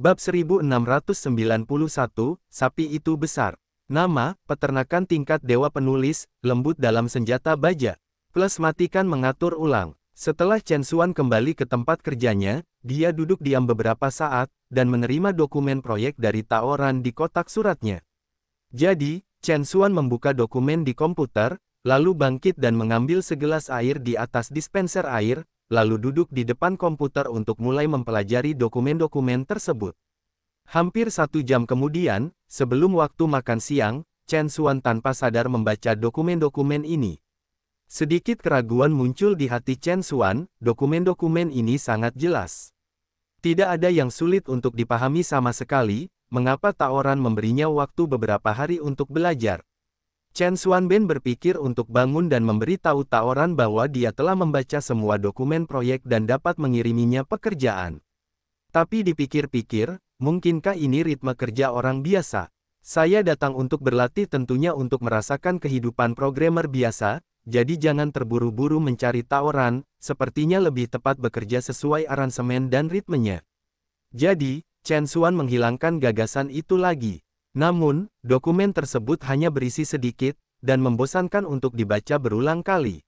Bab 1691, Sapi Itu Besar. Nama, peternakan tingkat dewa penulis, lembut dalam senjata baja. Plus matikan mengatur ulang. Setelah Chen Xuan kembali ke tempat kerjanya, dia duduk diam beberapa saat, dan menerima dokumen proyek dari Taoran di kotak suratnya. Jadi, Chen Xuan membuka dokumen di komputer, lalu bangkit dan mengambil segelas air di atas dispenser air, lalu duduk di depan komputer untuk mulai mempelajari dokumen-dokumen tersebut. Hampir 1 jam kemudian, sebelum waktu makan siang, Chen Xuan tanpa sadar membaca dokumen-dokumen ini. Sedikit keraguan muncul di hati Chen Xuan, dokumen-dokumen ini sangat jelas. Tidak ada yang sulit untuk dipahami sama sekali, mengapa Taoran memberinya waktu beberapa hari untuk belajar. Chen Xuanben berpikir untuk bangun dan memberitahu Taoran bahwa dia telah membaca semua dokumen proyek dan dapat mengiriminya pekerjaan. Tapi dipikir-pikir, mungkinkah ini ritme kerja orang biasa? Saya datang untuk berlatih tentunya untuk merasakan kehidupan programmer biasa, jadi jangan terburu-buru mencari Taoran, sepertinya lebih tepat bekerja sesuai aransemen dan ritmenya. Jadi, Chen Xuan menghilangkan gagasan itu lagi. Namun, dokumen tersebut hanya berisi sedikit, dan membosankan untuk dibaca berulang kali.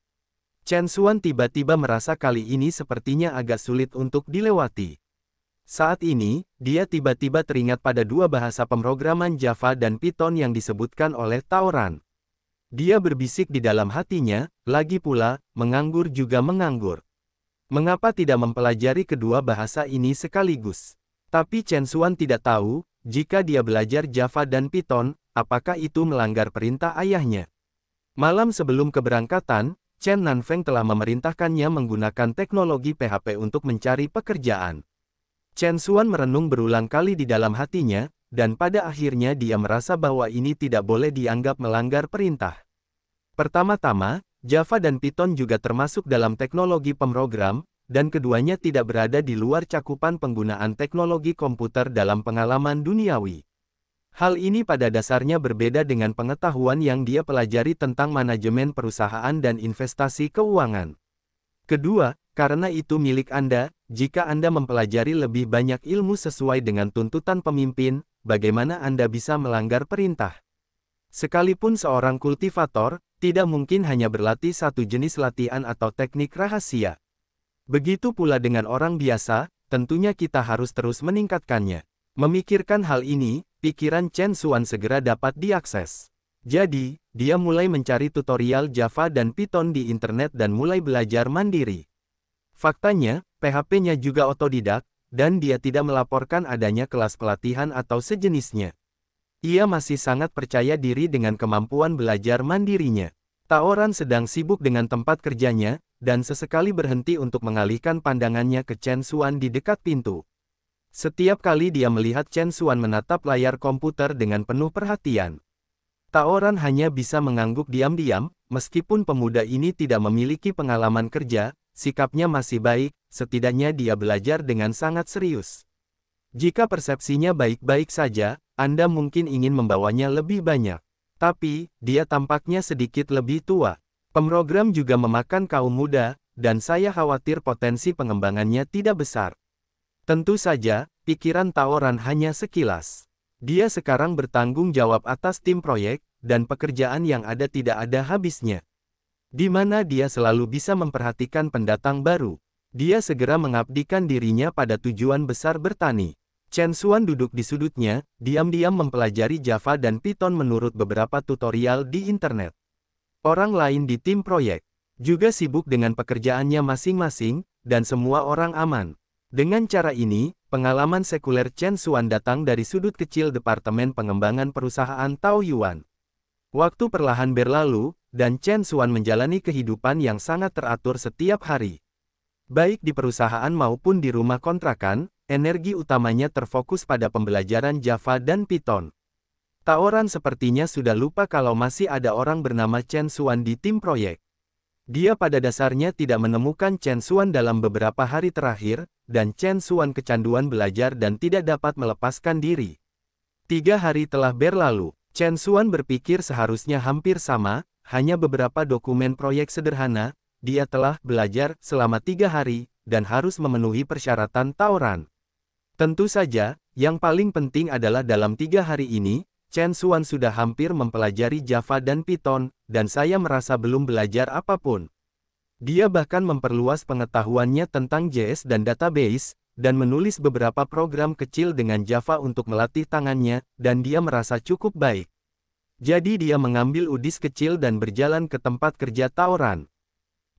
Chen Xuan tiba-tiba merasa kali ini sepertinya agak sulit untuk dilewati. Saat ini, dia tiba-tiba teringat pada dua bahasa pemrograman Java dan Python yang disebutkan oleh Taoran. Dia berbisik di dalam hatinya, lagi pula, menganggur juga menganggur. Mengapa tidak mempelajari kedua bahasa ini sekaligus? Tapi Chen Xuan tidak tahu, jika dia belajar Java dan Python, apakah itu melanggar perintah ayahnya? Malam sebelum keberangkatan, Chen Nanfeng telah memerintahkannya menggunakan teknologi PHP untuk mencari pekerjaan. Chen Xuan merenung berulang kali di dalam hatinya, dan pada akhirnya dia merasa bahwa ini tidak boleh dianggap melanggar perintah. Pertama-tama, Java dan Python juga termasuk dalam teknologi pemrogram, dan keduanya tidak berada di luar cakupan penggunaan teknologi komputer dalam pengalaman duniawi. Hal ini pada dasarnya berbeda dengan pengetahuan yang dia pelajari tentang manajemen perusahaan dan investasi keuangan. Kedua, karena itu milik Anda, jika Anda mempelajari lebih banyak ilmu sesuai dengan tuntutan pemimpin, bagaimana Anda bisa melanggar perintah? Sekalipun seorang kultivator, tidak mungkin hanya berlatih satu jenis latihan atau teknik rahasia. Begitu pula dengan orang biasa, tentunya kita harus terus meningkatkannya. Memikirkan hal ini, pikiran Chen Xuan segera dapat diakses. Jadi, dia mulai mencari tutorial Java dan Python di internet dan mulai belajar mandiri. Faktanya, PHP-nya juga otodidak, dan dia tidak melaporkan adanya kelas pelatihan atau sejenisnya. Ia masih sangat percaya diri dengan kemampuan belajar mandirinya. Taoran sedang sibuk dengan tempat kerjanya, dan sesekali berhenti untuk mengalihkan pandangannya ke Chen Xuan di dekat pintu. Setiap kali dia melihat Chen Xuan menatap layar komputer dengan penuh perhatian. Taoran hanya bisa mengangguk diam-diam, meskipun pemuda ini tidak memiliki pengalaman kerja, sikapnya masih baik, setidaknya dia belajar dengan sangat serius. Jika persepsinya baik-baik saja, Anda mungkin ingin membawanya lebih banyak. Tapi, dia tampaknya sedikit lebih tua. Pemrogram juga memakan kaum muda, dan saya khawatir potensi pengembangannya tidak besar. Tentu saja, pikiran Taoran hanya sekilas. Dia sekarang bertanggung jawab atas tim proyek, dan pekerjaan yang ada tidak ada habisnya. Di mana dia selalu bisa memperhatikan pendatang baru. Dia segera mengabdikan dirinya pada tujuan besar bertani. Chen Xuan duduk di sudutnya, diam-diam mempelajari Java dan Python menurut beberapa tutorial di internet. Orang lain di tim proyek juga sibuk dengan pekerjaannya masing-masing, dan semua orang aman. Dengan cara ini, pengalaman sekuler Chen Xuan datang dari sudut kecil Departemen Pengembangan Perusahaan Taoyuan. Waktu perlahan berlalu, dan Chen Xuan menjalani kehidupan yang sangat teratur setiap hari. Baik di perusahaan maupun di rumah kontrakan, energi utamanya terfokus pada pembelajaran Java dan Python. Taoran sepertinya sudah lupa kalau masih ada orang bernama Chen Xuan di tim proyek. Dia pada dasarnya tidak menemukan Chen Xuan dalam beberapa hari terakhir, dan Chen Xuan kecanduan belajar dan tidak dapat melepaskan diri. 3 hari telah berlalu. Chen Xuan berpikir seharusnya hampir sama, hanya beberapa dokumen proyek sederhana. Dia telah belajar selama 3 hari, dan harus memenuhi persyaratan Taoran. Tentu saja, Yang paling penting adalah dalam 3 hari ini, Chen Xuan sudah hampir mempelajari Java dan Python, dan saya merasa belum belajar apapun. Dia bahkan memperluas pengetahuannya tentang JS dan database, dan menulis beberapa program kecil dengan Java untuk melatih tangannya, dan dia merasa cukup baik. Jadi dia mengambil udis kecil dan berjalan ke tempat kerja Taoran.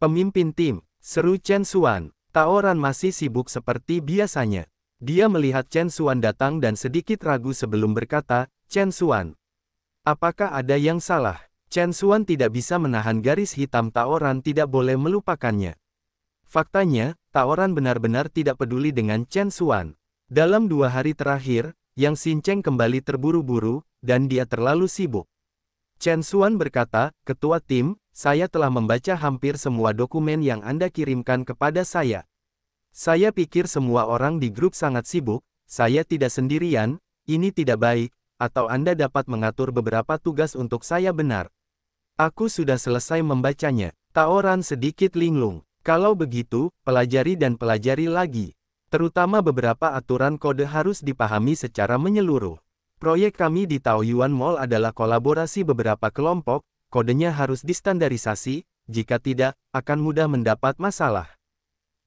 Pemimpin tim, seru Chen Xuan. Taoran masih sibuk seperti biasanya. Dia melihat Chen Xuan datang dan sedikit ragu sebelum berkata, Chen Xuan, apakah ada yang salah? Chen Xuan tidak bisa menahan garis hitam Taoran tidak boleh melupakannya. Faktanya, Taoran benar-benar tidak peduli dengan Chen Xuan. Dalam 2 hari terakhir, Yang Xincheng kembali terburu-buru, dan dia terlalu sibuk. Chen Xuan berkata, Ketua tim, saya telah membaca hampir semua dokumen yang Anda kirimkan kepada saya. Saya pikir semua orang di grup sangat sibuk, saya tidak sendirian, ini tidak baik, atau Anda dapat mengatur beberapa tugas untuk saya benar. Aku sudah selesai membacanya. Taoran sedikit linglung. Kalau begitu, pelajari dan pelajari lagi. Terutama beberapa aturan kode harus dipahami secara menyeluruh. Proyek kami di Taoyuan Mall adalah kolaborasi beberapa kelompok, kodenya harus distandarisasi, jika tidak, akan mudah mendapat masalah.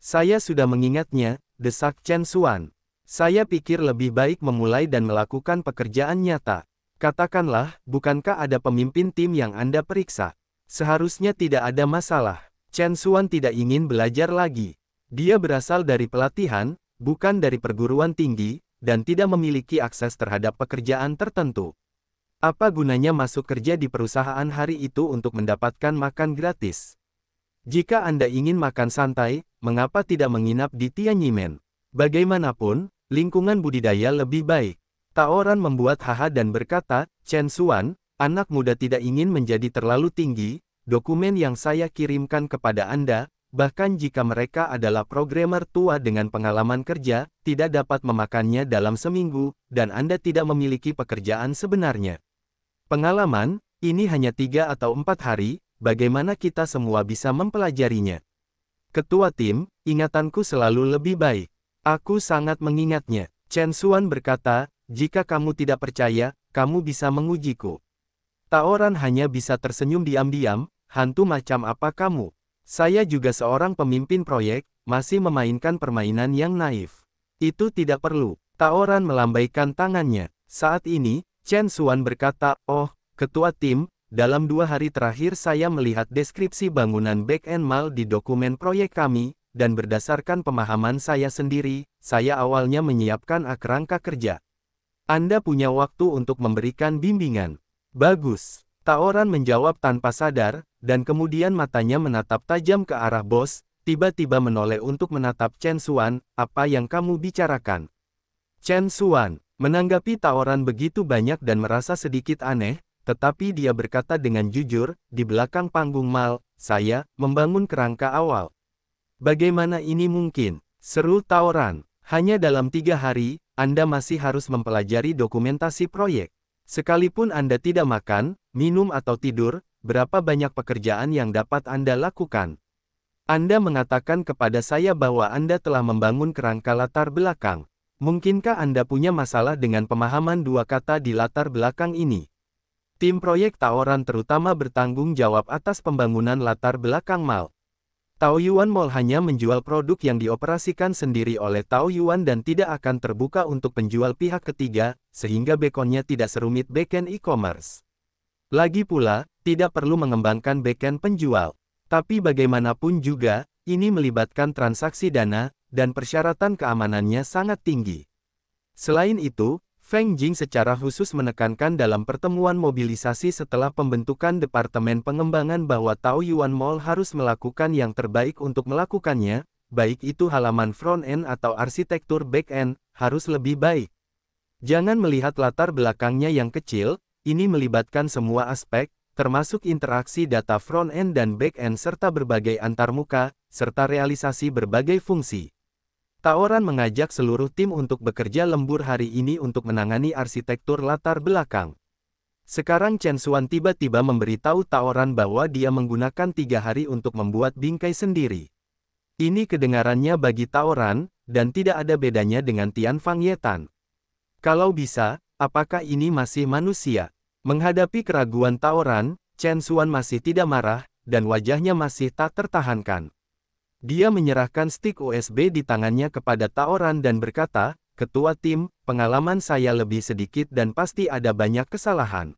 Saya sudah mengingatnya, desak Chen Xuan. Saya pikir lebih baik memulai dan melakukan pekerjaan nyata. Katakanlah, bukankah ada pemimpin tim yang Anda periksa? Seharusnya tidak ada masalah. Chen Xuan tidak ingin belajar lagi. Dia berasal dari pelatihan, bukan dari perguruan tinggi, dan tidak memiliki akses terhadap pekerjaan tertentu. Apa gunanya masuk kerja di perusahaan hari itu untuk mendapatkan makan gratis? Jika Anda ingin makan santai, mengapa tidak menginap di Tianyimen? Bagaimanapun, lingkungan budidaya lebih baik. Taoran membuat haha dan berkata, Chen Xuan, anak muda tidak ingin menjadi terlalu tinggi, dokumen yang saya kirimkan kepada Anda, bahkan jika mereka adalah programmer tua dengan pengalaman kerja, tidak dapat memakannya dalam seminggu, dan Anda tidak memiliki pekerjaan sebenarnya. Pengalaman, ini hanya 3 atau 4 hari, bagaimana kita semua bisa mempelajarinya? Ketua tim, ingatanku selalu lebih baik. Aku sangat mengingatnya. Chen Xuan berkata, jika kamu tidak percaya, kamu bisa mengujiku. Taoran hanya bisa tersenyum diam-diam, hantu macam apa kamu? Saya juga seorang pemimpin proyek, masih memainkan permainan yang naif. Itu tidak perlu. Taoran melambaikan tangannya. Saat ini, Chen Xuan berkata, oh, ketua tim, dalam 2 hari terakhir saya melihat deskripsi bangunan back-end mall di dokumen proyek kami, dan berdasarkan pemahaman saya sendiri, saya awalnya menyiapkan kerangka kerja. Anda punya waktu untuk memberikan bimbingan. Bagus. Taoran menjawab tanpa sadar, dan kemudian matanya menatap tajam ke arah bos, tiba-tiba menoleh untuk menatap Chen Xuan, apa yang kamu bicarakan? Chen Xuan menanggapi tawaran begitu banyak dan merasa sedikit aneh, tetapi dia berkata dengan jujur, di belakang panggung mal, saya membangun kerangka awal. Bagaimana ini mungkin? Seru Taoran. Hanya dalam 3 hari, Anda masih harus mempelajari dokumentasi proyek. Sekalipun Anda tidak makan, minum atau tidur, berapa banyak pekerjaan yang dapat Anda lakukan? Anda mengatakan kepada saya bahwa Anda telah membangun kerangka latar belakang. Mungkinkah Anda punya masalah dengan pemahaman 2 kata di latar belakang ini? Tim proyek Taoran terutama bertanggung jawab atas pembangunan latar belakang mall. Taoyuan Mall hanya menjual produk yang dioperasikan sendiri oleh Taoyuan dan tidak akan terbuka untuk penjual pihak ketiga, sehingga backend-nya tidak serumit backend e-commerce. Lagi pula, tidak perlu mengembangkan backend penjual. Tapi bagaimanapun juga, ini melibatkan transaksi dana, dan persyaratan keamanannya sangat tinggi. Selain itu, Feng Jing secara khusus menekankan dalam pertemuan mobilisasi setelah pembentukan Departemen Pengembangan bahwa Taoyuan Mall harus melakukan yang terbaik untuk melakukannya, baik itu halaman front-end atau arsitektur back-end, harus lebih baik. Jangan melihat latar belakangnya yang kecil, ini melibatkan semua aspek, termasuk interaksi data front-end dan back-end serta berbagai antarmuka, serta realisasi berbagai fungsi. Taoran mengajak seluruh tim untuk bekerja lembur hari ini untuk menangani arsitektur latar belakang. Sekarang Chen Xuan tiba-tiba memberitahu Taoran bahwa dia menggunakan 3 hari untuk membuat bingkai sendiri. Ini kedengarannya bagi Taoran, dan tidak ada bedanya dengan Tian Fang Yetan. Kalau bisa, apakah ini masih manusia? Menghadapi keraguan Taoran, Chen Xuan masih tidak marah, dan wajahnya masih tak tertahankan. Dia menyerahkan stik USB di tangannya kepada Taoran dan berkata, "Ketua tim, pengalaman saya lebih sedikit dan pasti ada banyak kesalahan.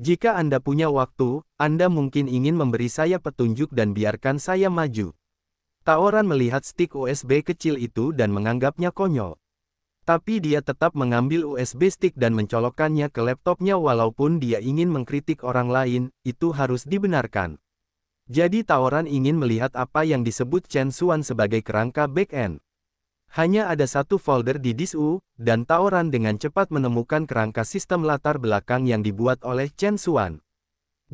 Jika Anda punya waktu, Anda mungkin ingin memberi saya petunjuk dan biarkan saya maju." Taoran melihat stik USB kecil itu dan menganggapnya konyol. Tapi dia tetap mengambil USB stick dan mencolokkannya ke laptopnya walaupun dia ingin mengkritik orang lain, itu harus dibenarkan. Jadi Taoran ingin melihat apa yang disebut Chen Xuan sebagai kerangka back-end. Hanya ada satu folder di disk U, dan Taoran dengan cepat menemukan kerangka sistem latar belakang yang dibuat oleh Chen Xuan.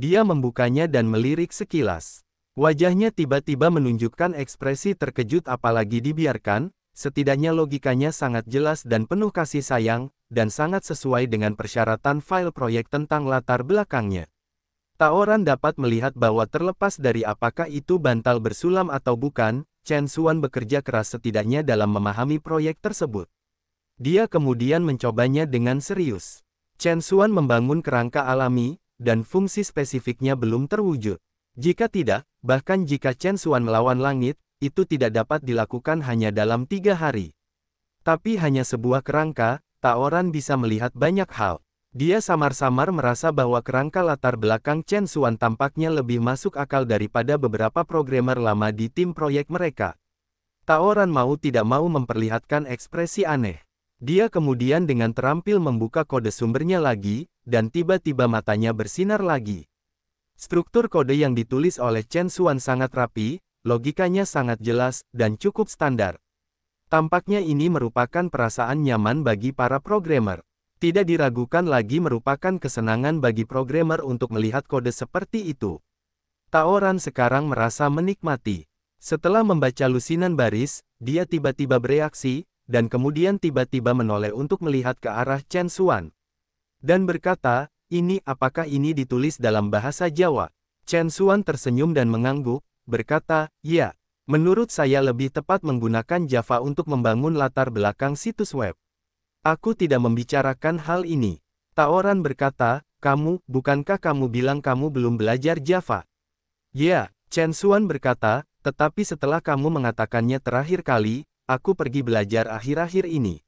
Dia membukanya dan melirik sekilas. Wajahnya tiba-tiba menunjukkan ekspresi terkejut apalagi dibiarkan, setidaknya logikanya sangat jelas dan penuh kasih sayang, dan sangat sesuai dengan persyaratan file proyek tentang latar belakangnya. Taoran dapat melihat bahwa terlepas dari apakah itu bantal bersulam atau bukan, Chen Xuan bekerja keras setidaknya dalam memahami proyek tersebut. Dia kemudian mencobanya dengan serius. Chen Xuan membangun kerangka alami, dan fungsi spesifiknya belum terwujud. Jika tidak, bahkan jika Chen Xuan melawan langit, itu tidak dapat dilakukan hanya dalam 3 hari. Tapi hanya sebuah kerangka, Taoran bisa melihat banyak hal. Dia samar-samar merasa bahwa kerangka latar belakang Chen Xuan tampaknya lebih masuk akal daripada beberapa programmer lama di tim proyek mereka. Taoran mau tidak mau memperlihatkan ekspresi aneh. Dia kemudian dengan terampil membuka kode sumbernya lagi, dan tiba-tiba matanya bersinar lagi. Struktur kode yang ditulis oleh Chen Xuan sangat rapi, logikanya sangat jelas, dan cukup standar. Tampaknya ini merupakan perasaan nyaman bagi para programmer. Tidak diragukan lagi merupakan kesenangan bagi programmer untuk melihat kode seperti itu. Taoran sekarang merasa menikmati. Setelah membaca lusinan baris, dia tiba-tiba bereaksi, dan kemudian tiba-tiba menoleh untuk melihat ke arah Chen Xuan. Dan berkata, apakah ini ditulis dalam bahasa Jawa? Chen Xuan tersenyum dan mengangguk, berkata, "Ya, menurut saya lebih tepat menggunakan Java untuk membangun latar belakang situs web." "Aku tidak membicarakan hal ini." Taoran berkata, bukankah kamu bilang kamu belum belajar Java?" "Ya," Chen Xuan berkata, "tetapi setelah kamu mengatakannya terakhir kali, aku pergi belajar akhir-akhir ini."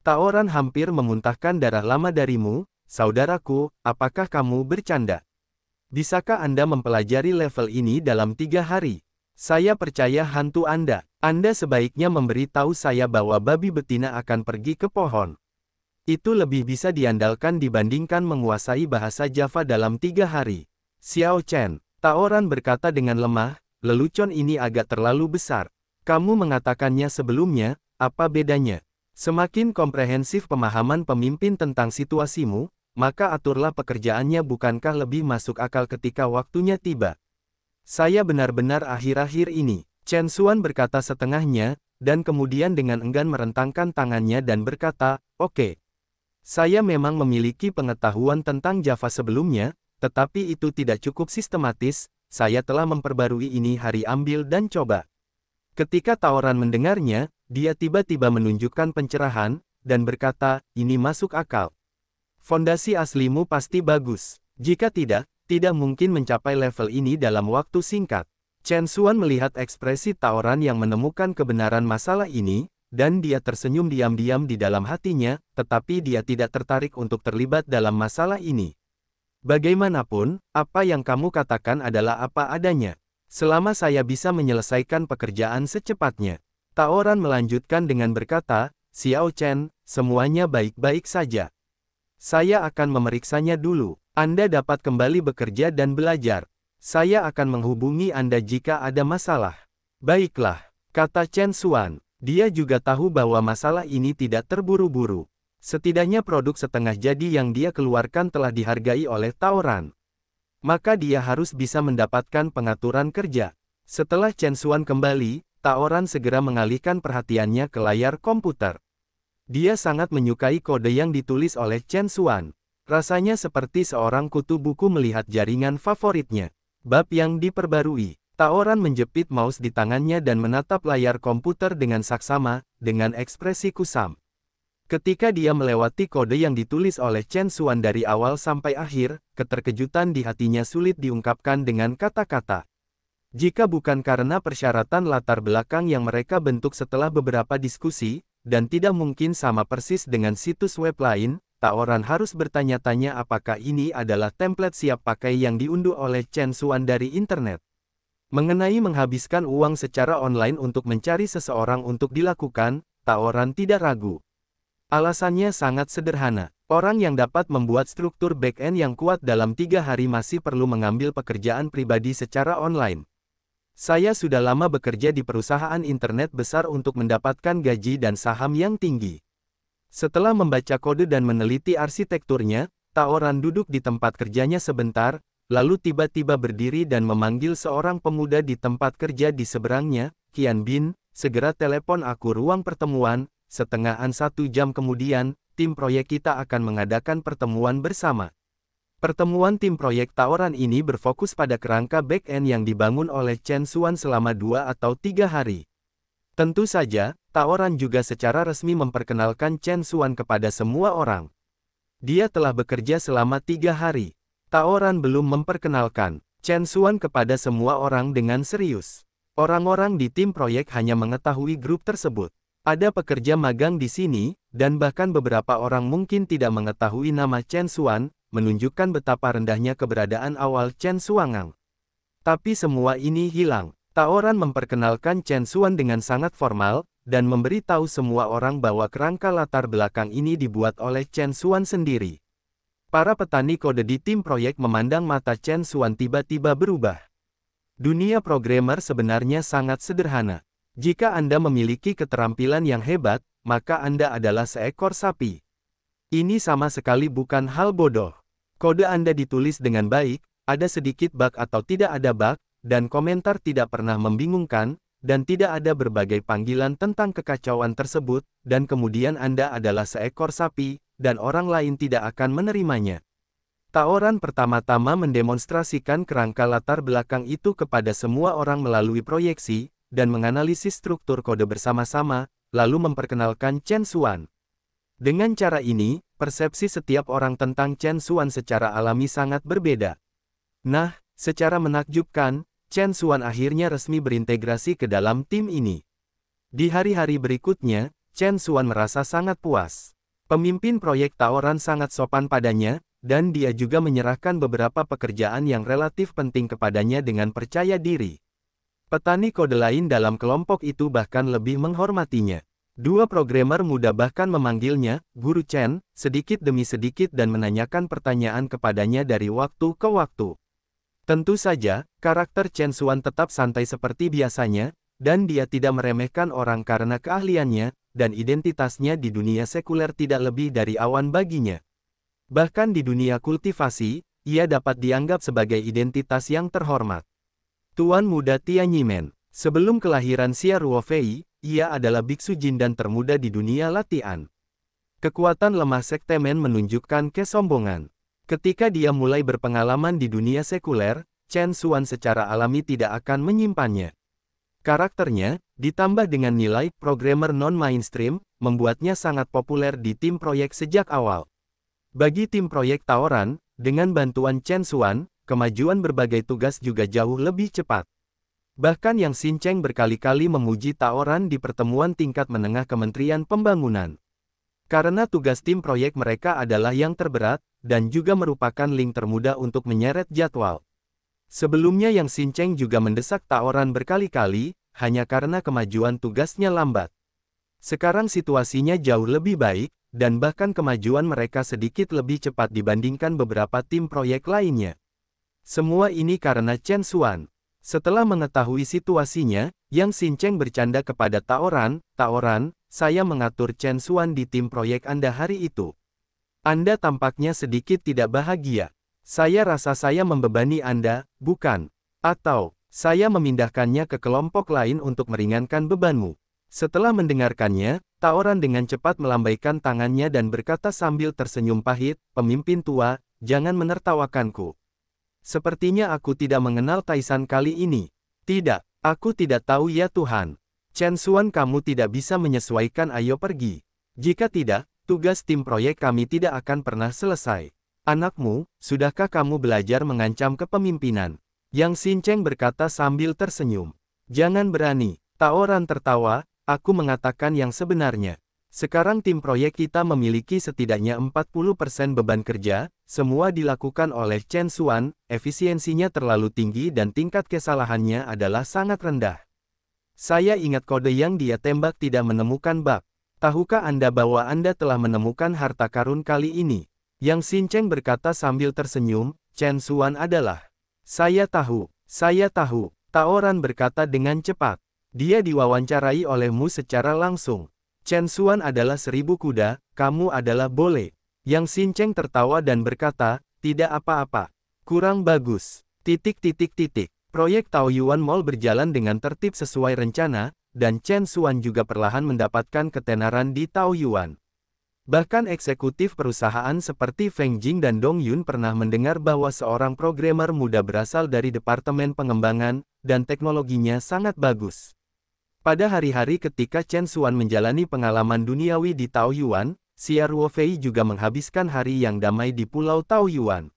Taoran hampir memuntahkan darah lama darimu, saudaraku, apakah kamu bercanda? Bisakah Anda mempelajari level ini dalam 3 hari? Saya percaya hantu Anda. Anda sebaiknya memberitahu saya bahwa babi betina akan pergi ke pohon. Itu lebih bisa diandalkan dibandingkan menguasai bahasa Java dalam 3 hari. "Xiao Chen," Taoran berkata dengan lemah, "lelucon ini agak terlalu besar. Kamu mengatakannya sebelumnya, apa bedanya? Semakin komprehensif pemahaman pemimpin tentang situasimu, maka aturlah pekerjaannya bukankah lebih masuk akal ketika waktunya tiba?" "Saya benar-benar akhir-akhir ini," Chen Xuan berkata setengahnya, dan kemudian dengan enggan merentangkan tangannya dan berkata, "Oke. Saya memang memiliki pengetahuan tentang Java sebelumnya, tetapi itu tidak cukup sistematis, saya telah memperbarui ini hari ambil dan coba." Ketika Taoran mendengarnya, dia tiba-tiba menunjukkan pencerahan, dan berkata, "Ini masuk akal. Fondasi aslimu pasti bagus. Jika tidak mungkin mencapai level ini dalam waktu singkat." Chen Xuan melihat ekspresi Taoran yang menemukan kebenaran masalah ini, dan dia tersenyum diam-diam di dalam hatinya, tetapi dia tidak tertarik untuk terlibat dalam masalah ini. "Bagaimanapun, apa yang kamu katakan adalah apa adanya. Selama saya bisa menyelesaikan pekerjaan secepatnya." Taoran melanjutkan dengan berkata, "Xiao Chen, semuanya baik-baik saja. Saya akan memeriksanya dulu. Anda dapat kembali bekerja dan belajar. Saya akan menghubungi Anda jika ada masalah." "Baiklah," kata Chen Xuan. Dia juga tahu bahwa masalah ini tidak terburu-buru. Setidaknya produk setengah jadi yang dia keluarkan telah dihargai oleh Taoran. Maka dia harus bisa mendapatkan pengaturan kerja. Setelah Chen Xuan kembali, Taoran segera mengalihkan perhatiannya ke layar komputer. Dia sangat menyukai kode yang ditulis oleh Chen Xuan. Rasanya seperti seorang kutu buku melihat jaringan favoritnya. Bab yang diperbarui. Taoran menjepit mouse di tangannya dan menatap layar komputer dengan saksama, dengan ekspresi kusam. Ketika dia melewati kode yang ditulis oleh Chen Xuan dari awal sampai akhir, keterkejutan di hatinya sulit diungkapkan dengan kata-kata. Jika bukan karena persyaratan latar belakang yang mereka bentuk setelah beberapa diskusi, dan tidak mungkin sama persis dengan situs web lain, Taoran harus bertanya-tanya apakah ini adalah template siap pakai yang diunduh oleh Chen Xuan dari internet. Mengenai menghabiskan uang secara online untuk mencari seseorang untuk dilakukan, Taoran tidak ragu. Alasannya sangat sederhana. Orang yang dapat membuat struktur back-end yang kuat dalam 3 hari masih perlu mengambil pekerjaan pribadi secara online. Saya sudah lama bekerja di perusahaan internet besar untuk mendapatkan gaji dan saham yang tinggi. Setelah membaca kode dan meneliti arsitekturnya, Taoran duduk di tempat kerjanya sebentar, lalu tiba-tiba berdiri dan memanggil seorang pemuda di tempat kerja di seberangnya, Qian Bin, segera telepon aku ruang pertemuan. Setengahan 1 jam kemudian, tim proyek kita akan mengadakan pertemuan bersama. Pertemuan tim proyek Taoran ini berfokus pada kerangka back-end yang dibangun oleh Chen Xuan selama 2 atau 3 hari. Tentu saja, Taoran juga secara resmi memperkenalkan Chen Xuan kepada semua orang. Dia telah bekerja selama 3 hari. Taoran belum memperkenalkan Chen Xuan kepada semua orang dengan serius. Orang-orang di tim proyek hanya mengetahui grup tersebut. Ada pekerja magang di sini, dan bahkan beberapa orang mungkin tidak mengetahui nama Chen Xuan, menunjukkan betapa rendahnya keberadaan awal Chen Xuangang. Tapi semua ini hilang. Taoran memperkenalkan Chen Xuan dengan sangat formal, dan memberitahu semua orang bahwa kerangka latar belakang ini dibuat oleh Chen Xuan sendiri. Para petani kode di tim proyek memandang mata Chen Xuan tiba-tiba berubah. Dunia programmer sebenarnya sangat sederhana. Jika Anda memiliki keterampilan yang hebat, maka Anda adalah seekor sapi. Ini sama sekali bukan hal bodoh. Kode Anda ditulis dengan baik, ada sedikit bug atau tidak ada bug, dan komentar tidak pernah membingungkan, dan tidak ada berbagai panggilan tentang kekacauan tersebut, dan kemudian Anda adalah seekor sapi, dan orang lain tidak akan menerimanya. Taoran pertama-tama mendemonstrasikan kerangka latar belakang itu kepada semua orang melalui proyeksi, dan menganalisis struktur kode bersama-sama, lalu memperkenalkan Chen Xuan. Dengan cara ini, persepsi setiap orang tentang Chen Xuan secara alami sangat berbeda. Nah, secara menakjubkan, Chen Xuan akhirnya resmi berintegrasi ke dalam tim ini. Di hari-hari berikutnya, Chen Xuan merasa sangat puas. Pemimpin proyek Taoran sangat sopan padanya, dan dia juga menyerahkan beberapa pekerjaan yang relatif penting kepadanya dengan percaya diri. Petani kode lain dalam kelompok itu bahkan lebih menghormatinya. 2 programmer muda bahkan memanggilnya, Guru Chen, sedikit demi sedikit dan menanyakan pertanyaan kepadanya dari waktu ke waktu. Tentu saja, karakter Chen Xuan tetap santai seperti biasanya, dan dia tidak meremehkan orang karena keahliannya, dan identitasnya di dunia sekuler tidak lebih dari awan baginya. Bahkan di dunia kultivasi, ia dapat dianggap sebagai identitas yang terhormat. Tuan Muda Tianyimen. Sebelum kelahiran Xia Ruofei, ia adalah biksu jindan termuda di dunia latihan. Kekuatan lemah sektemen menunjukkan kesombongan. Ketika dia mulai berpengalaman di dunia sekuler, Chen Xuan secara alami tidak akan menyimpannya. Karakternya, ditambah dengan nilai programmer non-mainstream, membuatnya sangat populer di tim proyek sejak awal. Bagi tim proyek Taoran, dengan bantuan Chen Xuan, kemajuan berbagai tugas juga jauh lebih cepat. Bahkan Yang Xincheng berkali-kali memuji Taoran di pertemuan tingkat menengah Kementerian Pembangunan. Karena tugas tim proyek mereka adalah yang terberat, dan juga merupakan link termudah untuk menyeret jadwal. Sebelumnya Yang Xincheng juga mendesak Taoran berkali-kali, hanya karena kemajuan tugasnya lambat. Sekarang situasinya jauh lebih baik, dan bahkan kemajuan mereka sedikit lebih cepat dibandingkan beberapa tim proyek lainnya. Semua ini karena Chen Xuan. Setelah mengetahui situasinya, Yang Xincheng bercanda kepada Taoran, "Taoran, saya mengatur Chen Xuan di tim proyek Anda hari itu. Anda tampaknya sedikit tidak bahagia. Saya rasa saya membebani Anda, bukan? Atau, saya memindahkannya ke kelompok lain untuk meringankan bebanmu." Setelah mendengarkannya, Taoran dengan cepat melambaikan tangannya dan berkata sambil tersenyum pahit, "Pemimpin tua, jangan menertawakanku. Sepertinya aku tidak mengenal Taisan kali ini." "Tidak, aku tidak tahu ya Tuhan. Chen Xuan, kamu tidak bisa menyesuaikan, ayo pergi. Jika tidak, Tugas tim proyek kami tidak akan pernah selesai. Anakmu, sudahkah kamu belajar mengancam kepemimpinan? Yang Xincheng berkata sambil tersenyum. Jangan berani. Taoran tertawa, aku mengatakan yang sebenarnya. Sekarang tim proyek kita memiliki setidaknya 40% beban kerja, semua dilakukan oleh Chen Xuan, efisiensinya terlalu tinggi dan tingkat kesalahannya adalah sangat rendah. Saya ingat kode yang dia tembak tidak menemukan bug. Tahukah Anda bahwa Anda telah menemukan harta karun kali ini? Yang Xincheng berkata sambil tersenyum, Chen Xuan adalah. Saya tahu, Taoran berkata dengan cepat. Dia diwawancarai oleh Mu secara langsung. Chen Xuan adalah 1000 kuda, kamu adalah bole. Yang Xincheng tertawa dan berkata, tidak apa-apa. Kurang bagus. Proyek Taoyuan Mall berjalan dengan tertib sesuai rencana, dan Chen Xuan juga perlahan mendapatkan ketenaran di Taoyuan. Bahkan eksekutif perusahaan seperti Feng Jing dan Dong Yun pernah mendengar bahwa seorang programmer muda berasal dari Departemen Pengembangan, dan teknologinya sangat bagus. Pada hari-hari ketika Chen Xuan menjalani pengalaman duniawi di Taoyuan, Xia Ruofei juga menghabiskan hari yang damai di Pulau Taoyuan.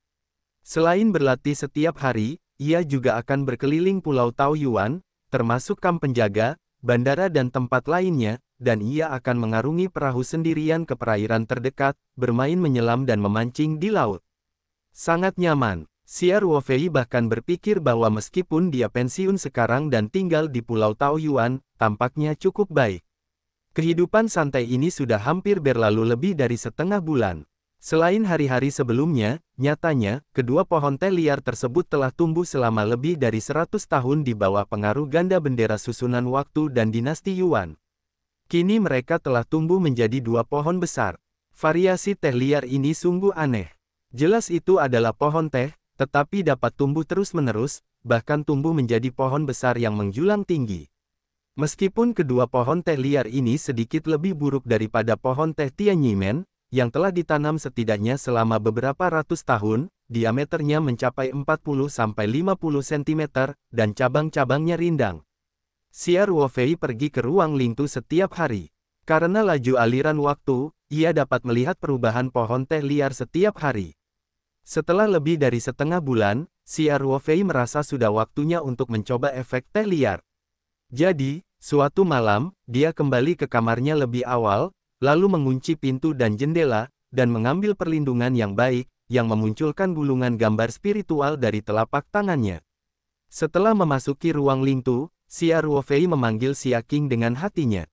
Selain berlatih setiap hari, ia juga akan berkeliling Pulau Taoyuan, termasuk kamp penjaga, bandara dan tempat lainnya, dan ia akan mengarungi perahu sendirian ke perairan terdekat, bermain menyelam dan memancing di laut. Sangat nyaman. Xia Ruofei bahkan berpikir bahwa meskipun dia pensiun sekarang dan tinggal di Pulau Taoyuan, tampaknya cukup baik. Kehidupan santai ini sudah hampir berlalu lebih dari setengah bulan. Selain hari-hari sebelumnya, nyatanya, kedua pohon teh liar tersebut telah tumbuh selama lebih dari 100 tahun di bawah pengaruh ganda bendera susunan waktu dan dinasti Yuan. Kini mereka telah tumbuh menjadi 2 pohon besar. Variasi teh liar ini sungguh aneh. Jelas itu adalah pohon teh, tetapi dapat tumbuh terus-menerus, bahkan tumbuh menjadi pohon besar yang menjulang tinggi. Meskipun kedua pohon teh liar ini sedikit lebih buruk daripada pohon teh Tianyimen, yang telah ditanam setidaknya selama beberapa ratus tahun, diameternya mencapai 40-50 cm, dan cabang-cabangnya rindang. Xia Ruofei pergi ke ruang Lingtu setiap hari. Karena laju aliran waktu, ia dapat melihat perubahan pohon teh liar setiap hari. Setelah lebih dari setengah bulan, Xia Ruofei merasa sudah waktunya untuk mencoba efek teh liar. Jadi, suatu malam, dia kembali ke kamarnya lebih awal, lalu mengunci pintu dan jendela, dan mengambil perlindungan yang baik, yang memunculkan gulungan gambar spiritual dari telapak tangannya. Setelah memasuki ruang Lingtu, Xia Ruofei memanggil Xia Qing dengan hatinya.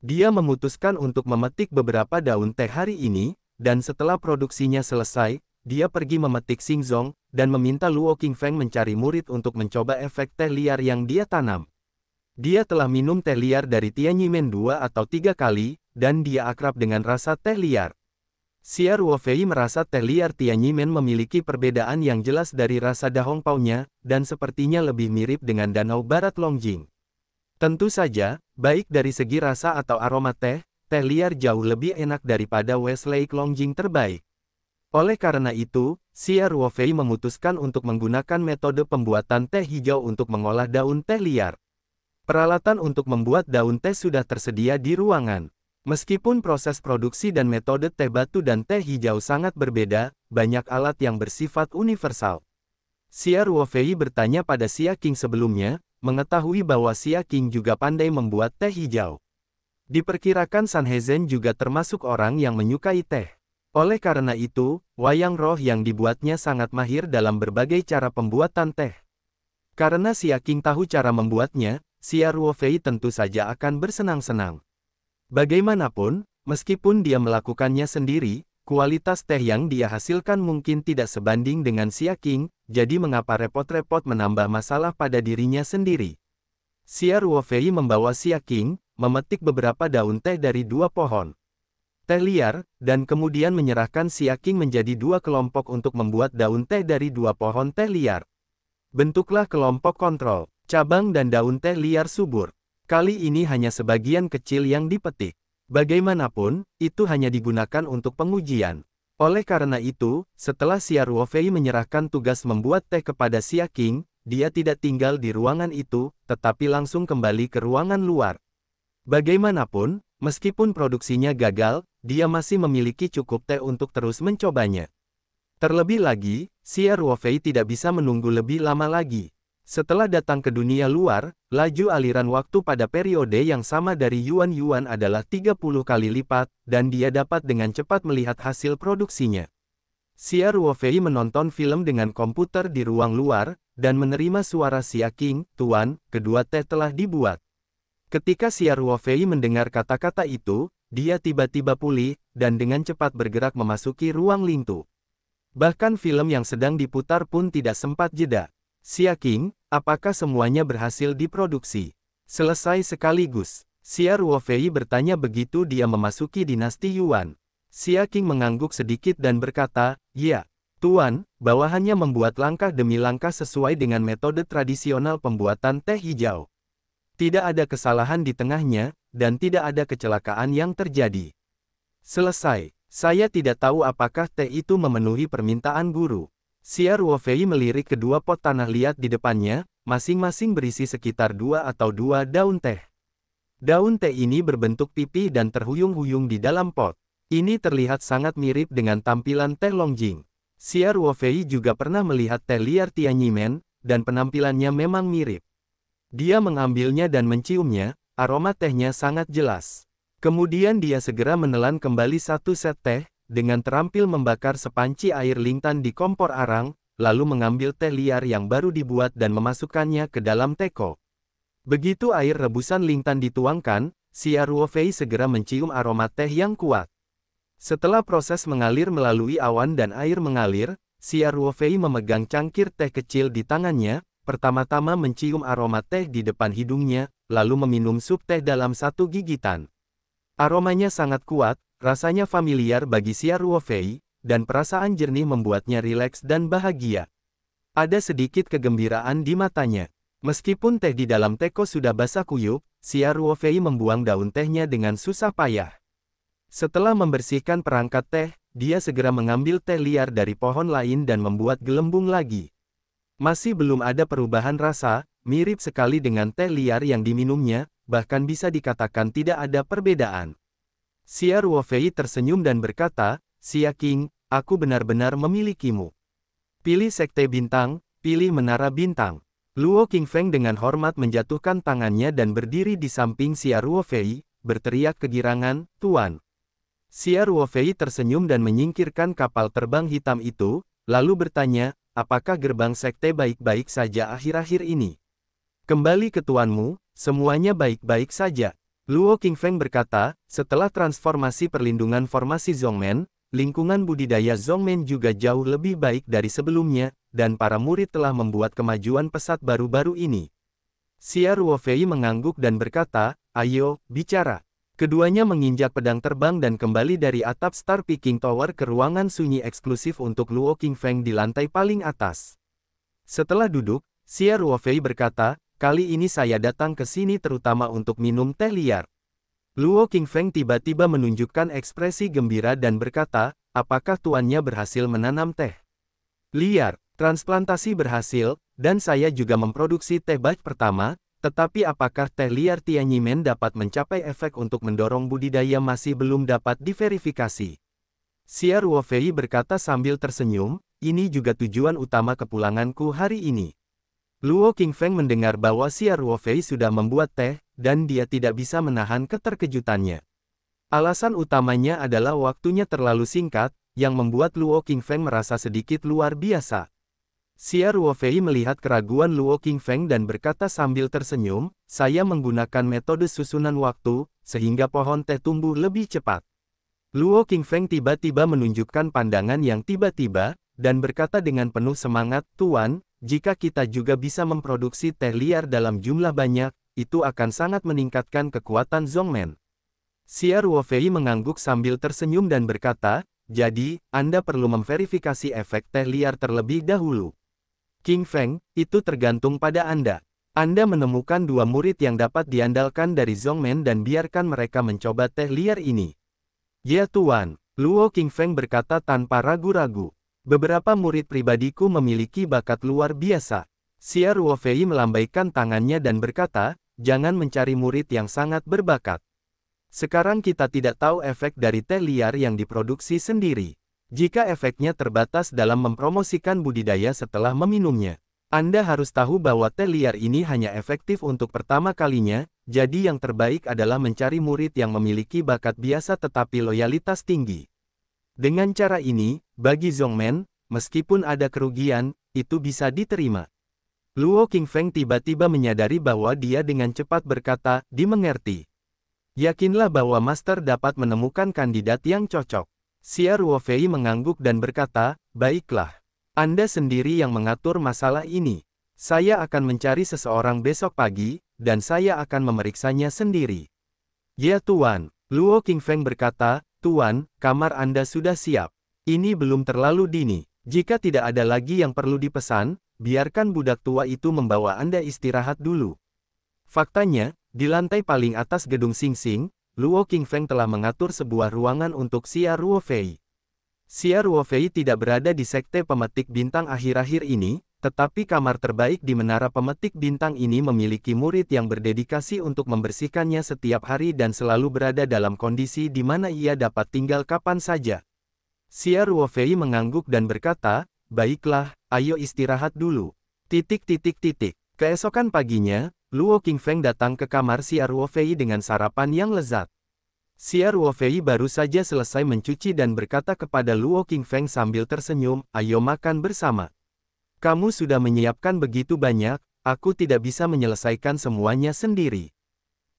Dia memutuskan untuk memetik beberapa daun teh hari ini, dan setelah produksinya selesai, dia pergi memetik Xingzong, dan meminta Luo Qingfeng mencari murid untuk mencoba efek teh liar yang dia tanam. Dia telah minum teh liar dari Tianyimen 2 atau 3 kali, dan dia akrab dengan rasa teh liar. Xia Ruofei merasa teh liar Tianyimen memiliki perbedaan yang jelas dari rasa Dahongpao-nya, dan sepertinya lebih mirip dengan Danau Barat Longjing. Tentu saja, baik dari segi rasa atau aroma teh liar jauh lebih enak daripada Westlake Longjing terbaik. Oleh karena itu, Xia Ruofei memutuskan untuk menggunakan metode pembuatan teh hijau untuk mengolah daun teh liar. Peralatan untuk membuat daun teh sudah tersedia di ruangan. Meskipun proses produksi dan metode teh batu dan teh hijau sangat berbeda, banyak alat yang bersifat universal. Xia Ruofei bertanya pada Xia Qing sebelumnya, mengetahui bahwa Xia Qing juga pandai membuat teh hijau. Diperkirakan Sanhezen juga termasuk orang yang menyukai teh. Oleh karena itu, wayang roh yang dibuatnya sangat mahir dalam berbagai cara pembuatan teh. Karena Xia Qing tahu cara membuatnya, Xia Ruofei tentu saja akan bersenang-senang. Bagaimanapun, meskipun dia melakukannya sendiri, kualitas teh yang dia hasilkan mungkin tidak sebanding dengan Xia Qing, jadi mengapa repot-repot menambah masalah pada dirinya sendiri. Xia Ruofei membawa Xia Qing, memetik beberapa daun teh dari 2 pohon teh liar, dan kemudian menyerahkan Xia Qing menjadi 2 kelompok untuk membuat daun teh dari 2 pohon teh liar. Bentuklah kelompok kontrol, cabang dan daun teh liar subur. Kali ini hanya sebagian kecil yang dipetik. Bagaimanapun, itu hanya digunakan untuk pengujian. Oleh karena itu, setelah Xia Ruofei menyerahkan tugas membuat teh kepada Xia Qing, dia tidak tinggal di ruangan itu, tetapi langsung kembali ke ruangan luar. Bagaimanapun, meskipun produksinya gagal, dia masih memiliki cukup teh untuk terus mencobanya. Terlebih lagi, Xia Ruofei tidak bisa menunggu lebih lama lagi. Setelah datang ke dunia luar, laju aliran waktu pada periode yang sama dari Yuan adalah 30 kali lipat, dan dia dapat dengan cepat melihat hasil produksinya. Xia Ruofei menonton film dengan komputer di ruang luar, dan menerima suara Xia Qing, "Tuan, kedua teh telah dibuat." Ketika Xia Ruofei mendengar kata-kata itu, dia tiba-tiba pulih, dan dengan cepat bergerak memasuki ruang lintu. Bahkan film yang sedang diputar pun tidak sempat jeda. "Xia Qing, apakah semuanya berhasil diproduksi? Selesai sekaligus?" Xia Ruofei bertanya begitu dia memasuki dinasti Yuan. Xia Qing mengangguk sedikit dan berkata, "Ya, Tuan, bawahannya membuat langkah demi langkah sesuai dengan metode tradisional pembuatan teh hijau. Tidak ada kesalahan di tengahnya, dan tidak ada kecelakaan yang terjadi. Selesai. Saya tidak tahu apakah teh itu memenuhi permintaan guru." Xia Ruofei melirik kedua pot tanah liat di depannya, masing-masing berisi sekitar 2 daun teh. Daun teh ini berbentuk pipi dan terhuyung-huyung di dalam pot. Ini terlihat sangat mirip dengan tampilan teh Longjing. Xia Ruofei juga pernah melihat teh liar Tianyimen, dan penampilannya memang mirip. Dia mengambilnya dan menciumnya, aroma tehnya sangat jelas. Kemudian dia segera menelan kembali satu set teh, dengan terampil membakar sepanci air lintan di kompor arang, lalu mengambil teh liar yang baru dibuat dan memasukkannya ke dalam teko. Begitu air rebusan lintan dituangkan, Xia Ruofei segera mencium aroma teh yang kuat. Setelah proses mengalir melalui awan dan air mengalir, Xia Ruofei memegang cangkir teh kecil di tangannya, pertama-tama mencium aroma teh di depan hidungnya, lalu meminum sup teh dalam satu gigitan. Aromanya sangat kuat, rasanya familiar bagi Xia Ruofei, dan perasaan jernih membuatnya rileks dan bahagia. Ada sedikit kegembiraan di matanya. Meskipun teh di dalam teko sudah basah kuyup, Xia Ruofei membuang daun tehnya dengan susah payah. Setelah membersihkan perangkat teh, dia segera mengambil teh liar dari pohon lain dan membuat gelembung lagi. Masih belum ada perubahan rasa, mirip sekali dengan teh liar yang diminumnya, bahkan bisa dikatakan tidak ada perbedaan. Xia Ruofei tersenyum dan berkata, "Xia Qing, aku benar-benar memilikimu. Pilih Sekte Bintang, pilih Menara Bintang." Luo Qingfeng dengan hormat menjatuhkan tangannya dan berdiri di samping Xia Ruofei, berteriak kegirangan, "Tuan." Xia Ruofei tersenyum dan menyingkirkan kapal terbang hitam itu, lalu bertanya, "Apakah gerbang sekte baik-baik saja akhir-akhir ini?" "Kembali ke tuanmu, semuanya baik-baik saja." Luo Qingfeng berkata, "Setelah transformasi perlindungan formasi Zhongmen, lingkungan budidaya Zhongmen juga jauh lebih baik dari sebelumnya, dan para murid telah membuat kemajuan pesat baru-baru ini." Xia Ruofei mengangguk dan berkata, "Ayo, bicara." Keduanya menginjak pedang terbang dan kembali dari atap Star Peking Tower ke ruangan sunyi eksklusif untuk Luo Qingfeng di lantai paling atas. Setelah duduk, Xia Ruofei berkata, "Kali ini saya datang ke sini terutama untuk minum teh liar." Luo Qingfeng tiba-tiba menunjukkan ekspresi gembira dan berkata, "Apakah tuannya berhasil menanam teh liar?" "Transplantasi berhasil, dan saya juga memproduksi teh batch pertama, tetapi apakah teh liar Tianyimen dapat mencapai efek untuk mendorong budidaya masih belum dapat diverifikasi." Xia Ruofei berkata sambil tersenyum, "Ini juga tujuan utama kepulanganku hari ini." Luo Qingfeng mendengar bahwa Xia Ruofei sudah membuat teh, dan dia tidak bisa menahan keterkejutannya. Alasan utamanya adalah waktunya terlalu singkat, yang membuat Luo Qingfeng merasa sedikit luar biasa. Xia Ruofei melihat keraguan Luo Qingfeng dan berkata sambil tersenyum, "Saya menggunakan metode susunan waktu, sehingga pohon teh tumbuh lebih cepat." Luo Qingfeng tiba-tiba menunjukkan pandangan yang tiba-tiba, dan berkata dengan penuh semangat, "Tuan, jika kita juga bisa memproduksi teh liar dalam jumlah banyak, itu akan sangat meningkatkan kekuatan Zhongmen." Xia Ruofei mengangguk sambil tersenyum dan berkata, "Jadi, Anda perlu memverifikasi efek teh liar terlebih dahulu." "Qingfeng, itu tergantung pada Anda. Anda menemukan dua murid yang dapat diandalkan dari Zhongmen dan biarkan mereka mencoba teh liar ini." "Ya Tuan," Luo Qingfeng berkata tanpa ragu-ragu. "Beberapa murid pribadiku memiliki bakat luar biasa." Xia Ruofei melambaikan tangannya dan berkata, "Jangan mencari murid yang sangat berbakat. Sekarang kita tidak tahu efek dari teh liar yang diproduksi sendiri. Jika efeknya terbatas dalam mempromosikan budidaya setelah meminumnya, Anda harus tahu bahwa teh liar ini hanya efektif untuk pertama kalinya, jadi yang terbaik adalah mencari murid yang memiliki bakat biasa tetapi loyalitas tinggi. Dengan cara ini, bagi Zhongmen, meskipun ada kerugian, itu bisa diterima. Luo Qingfeng tiba-tiba menyadari bahwa dia dengan cepat berkata, dimengerti. Yakinlah bahwa Master dapat menemukan kandidat yang cocok. Xia Ruofei mengangguk dan berkata, baiklah. Anda sendiri yang mengatur masalah ini. Saya akan mencari seseorang besok pagi, dan saya akan memeriksanya sendiri. Ya Tuan, Luo Qingfeng berkata, Tuan, kamar Anda sudah siap. Ini belum terlalu dini. Jika tidak ada lagi yang perlu dipesan, biarkan budak tua itu membawa Anda istirahat dulu. Faktanya, di lantai paling atas gedung Xing Xing, Luo Qingfeng telah mengatur sebuah ruangan untuk Xia Ruofei. Xia Ruofei tidak berada di sekte pemetik bintang akhir-akhir ini, tetapi kamar terbaik di menara pemetik bintang ini memiliki murid yang berdedikasi untuk membersihkannya setiap hari dan selalu berada dalam kondisi di mana ia dapat tinggal kapan saja. Xia Ruofei mengangguk dan berkata, baiklah, ayo istirahat dulu. Keesokan paginya, Luo Qingfeng datang ke kamar Xia Ruofei dengan sarapan yang lezat. Xia Ruofei baru saja selesai mencuci dan berkata kepada Luo Qingfeng sambil tersenyum, ayo makan bersama. Kamu sudah menyiapkan begitu banyak, aku tidak bisa menyelesaikan semuanya sendiri.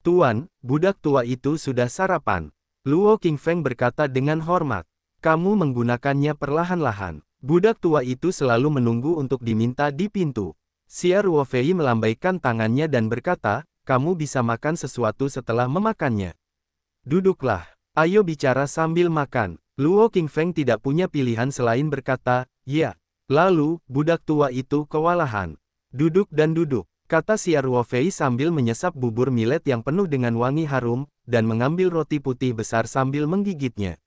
Tuan, budak tua itu sudah sarapan. Luo Qingfeng berkata dengan hormat. Kamu menggunakannya perlahan-lahan. Budak tua itu selalu menunggu untuk diminta di pintu. Xia Ruofei melambaikan tangannya dan berkata, kamu bisa makan sesuatu setelah memakannya. Duduklah. Ayo bicara sambil makan. Luo Qingfeng tidak punya pilihan selain berkata, ya. Lalu, budak tua itu kewalahan. Duduk dan duduk, kata Xia Ruofei sambil menyesap bubur millet yang penuh dengan wangi harum, dan mengambil roti putih besar sambil menggigitnya.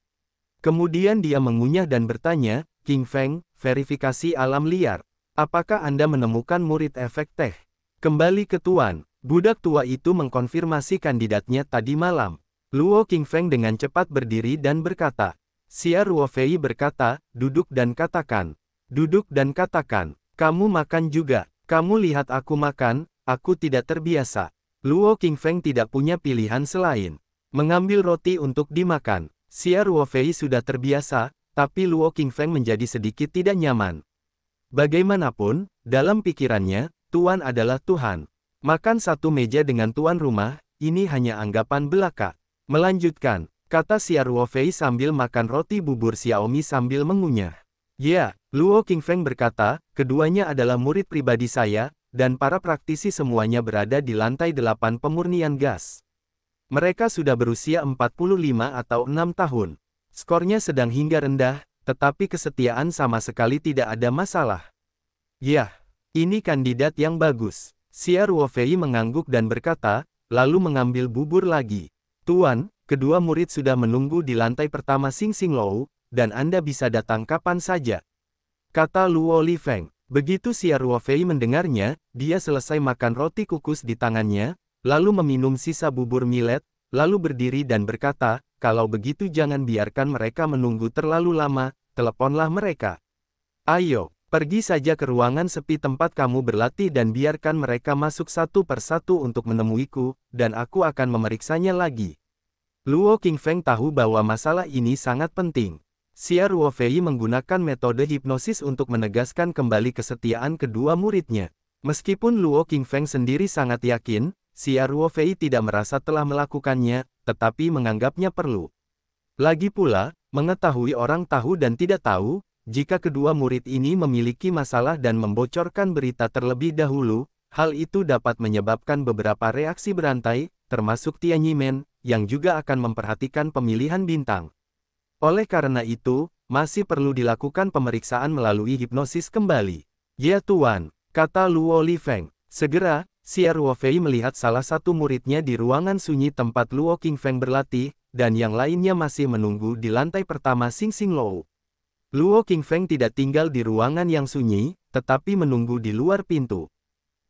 Kemudian dia mengunyah dan bertanya, Qingfeng, verifikasi alam liar. Apakah Anda menemukan murid efek teh? Kembali ke Tuan, budak tua itu mengkonfirmasi kandidatnya tadi malam. Luo Qingfeng dengan cepat berdiri dan berkata. Xia Ruofei berkata, duduk dan katakan. Duduk dan katakan, kamu makan juga. Kamu lihat aku makan, aku tidak terbiasa. Luo Qingfeng tidak punya pilihan selain mengambil roti untuk dimakan. Xia Ruofei sudah terbiasa, tapi Luo Qingfeng menjadi sedikit tidak nyaman. Bagaimanapun, dalam pikirannya, Tuan adalah Tuhan. Makan satu meja dengan tuan rumah, ini hanya anggapan belaka. Melanjutkan, kata Xia Ruofei sambil makan roti bubur Xiaomi sambil mengunyah. Ya, Luo Qingfeng berkata, keduanya adalah murid pribadi saya, dan para praktisi semuanya berada di lantai 8 pemurnian gas. Mereka sudah berusia 45 atau 6 tahun. Skornya sedang hingga rendah, tetapi kesetiaan sama sekali tidak ada masalah. Yah, ini kandidat yang bagus. Xia Ruofei mengangguk dan berkata, lalu mengambil bubur lagi. Tuan, kedua murid sudah menunggu di lantai pertama Xing Xing Lou, dan Anda bisa datang kapan saja. Kata Luo Lifeng. Begitu Xia Ruofei mendengarnya, dia selesai makan roti kukus di tangannya, lalu meminum sisa bubur millet, lalu berdiri dan berkata, kalau begitu jangan biarkan mereka menunggu terlalu lama, teleponlah mereka. Ayo, pergi saja ke ruangan sepi tempat kamu berlatih dan biarkan mereka masuk satu persatu untuk menemuiku, dan aku akan memeriksanya lagi. Luo Qingfeng tahu bahwa masalah ini sangat penting. Xia Ruofei menggunakan metode hipnosis untuk menegaskan kembali kesetiaan kedua muridnya. Meskipun Luo Qingfeng sendiri sangat yakin, Xia Ruofei tidak merasa telah melakukannya, tetapi menganggapnya perlu. Lagi pula, mengetahui orang tahu dan tidak tahu, jika kedua murid ini memiliki masalah dan membocorkan berita terlebih dahulu, hal itu dapat menyebabkan beberapa reaksi berantai, termasuk Tianyimen, yang juga akan memperhatikan pemilihan bintang. Oleh karena itu, masih perlu dilakukan pemeriksaan melalui hipnosis kembali. Ya Tuan, kata Luo Lifeng. Segera, Xia Ruofei melihat salah satu muridnya di ruangan sunyi tempat Luo Qingfeng berlatih, dan yang lainnya masih menunggu di lantai pertama Xing Xing Lou. Luo Qingfeng tidak tinggal di ruangan yang sunyi, tetapi menunggu di luar pintu.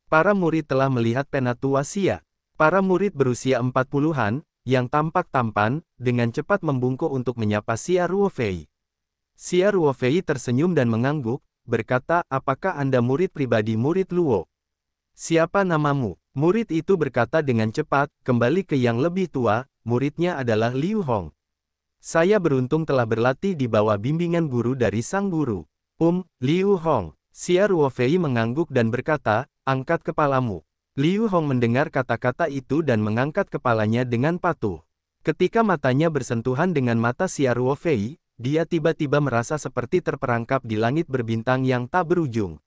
Para murid telah melihat penatua Xia. Para murid berusia 40-an, yang tampak tampan, dengan cepat membungkuk untuk menyapa Xia Ruofei. Xia Ruofei tersenyum dan mengangguk, berkata, apakah Anda murid pribadi murid Luo? Siapa namamu? Murid itu berkata dengan cepat, kembali ke yang lebih tua, muridnya adalah Liu Hong. Saya beruntung telah berlatih di bawah bimbingan guru dari sang guru. Liu Hong. Xia Ruofei mengangguk dan berkata, angkat kepalamu. Liu Hong mendengar kata-kata itu dan mengangkat kepalanya dengan patuh. Ketika matanya bersentuhan dengan mata Xia Ruofei, dia tiba-tiba merasa seperti terperangkap di langit berbintang yang tak berujung.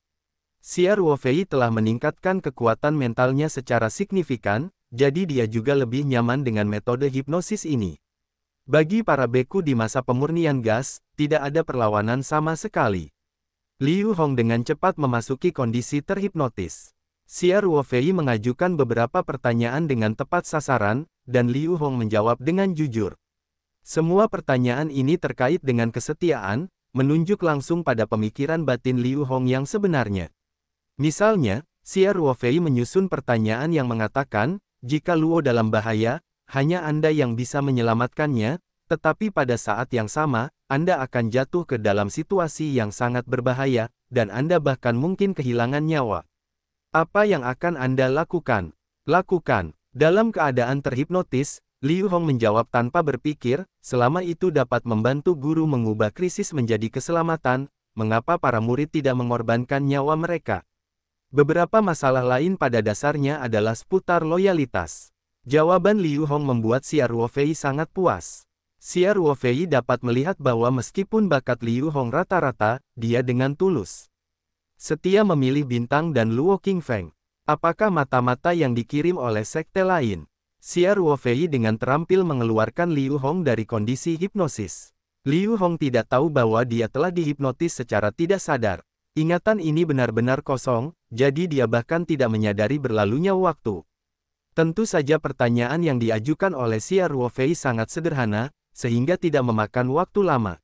Xia Ruofei telah meningkatkan kekuatan mentalnya secara signifikan, jadi dia juga lebih nyaman dengan metode hipnosis ini. Bagi para beku di masa pemurnian gas, tidak ada perlawanan sama sekali. Liu Hong dengan cepat memasuki kondisi terhipnotis. Xia Ruofei mengajukan beberapa pertanyaan dengan tepat sasaran, dan Liu Hong menjawab dengan jujur. Semua pertanyaan ini terkait dengan kesetiaan, menunjuk langsung pada pemikiran batin Liu Hong yang sebenarnya. Misalnya, Xia Ruofei menyusun pertanyaan yang mengatakan, jika Luo dalam bahaya, hanya Anda yang bisa menyelamatkannya, tetapi pada saat yang sama, Anda akan jatuh ke dalam situasi yang sangat berbahaya, dan Anda bahkan mungkin kehilangan nyawa. Apa yang akan Anda lakukan? Lakukan. Dalam keadaan terhipnotis, Liu Hong menjawab tanpa berpikir, selama itu dapat membantu guru mengubah krisis menjadi keselamatan, mengapa para murid tidak mengorbankan nyawa mereka? Beberapa masalah lain pada dasarnya adalah seputar loyalitas. Jawaban Liu Hong membuat Xia Ruofei sangat puas. Xia Ruofei dapat melihat bahwa meskipun bakat Liu Hong rata-rata, dia dengan tulus setia memilih bintang dan Luo Qingfeng. Apakah mata-mata yang dikirim oleh sekte lain? Xia Ruofei dengan terampil mengeluarkan Liu Hong dari kondisi hipnosis. Liu Hong tidak tahu bahwa dia telah dihipnotis secara tidak sadar. Ingatan ini benar-benar kosong, jadi dia bahkan tidak menyadari berlalunya waktu. Tentu saja pertanyaan yang diajukan oleh Xia Ruofei sangat sederhana, sehingga tidak memakan waktu lama.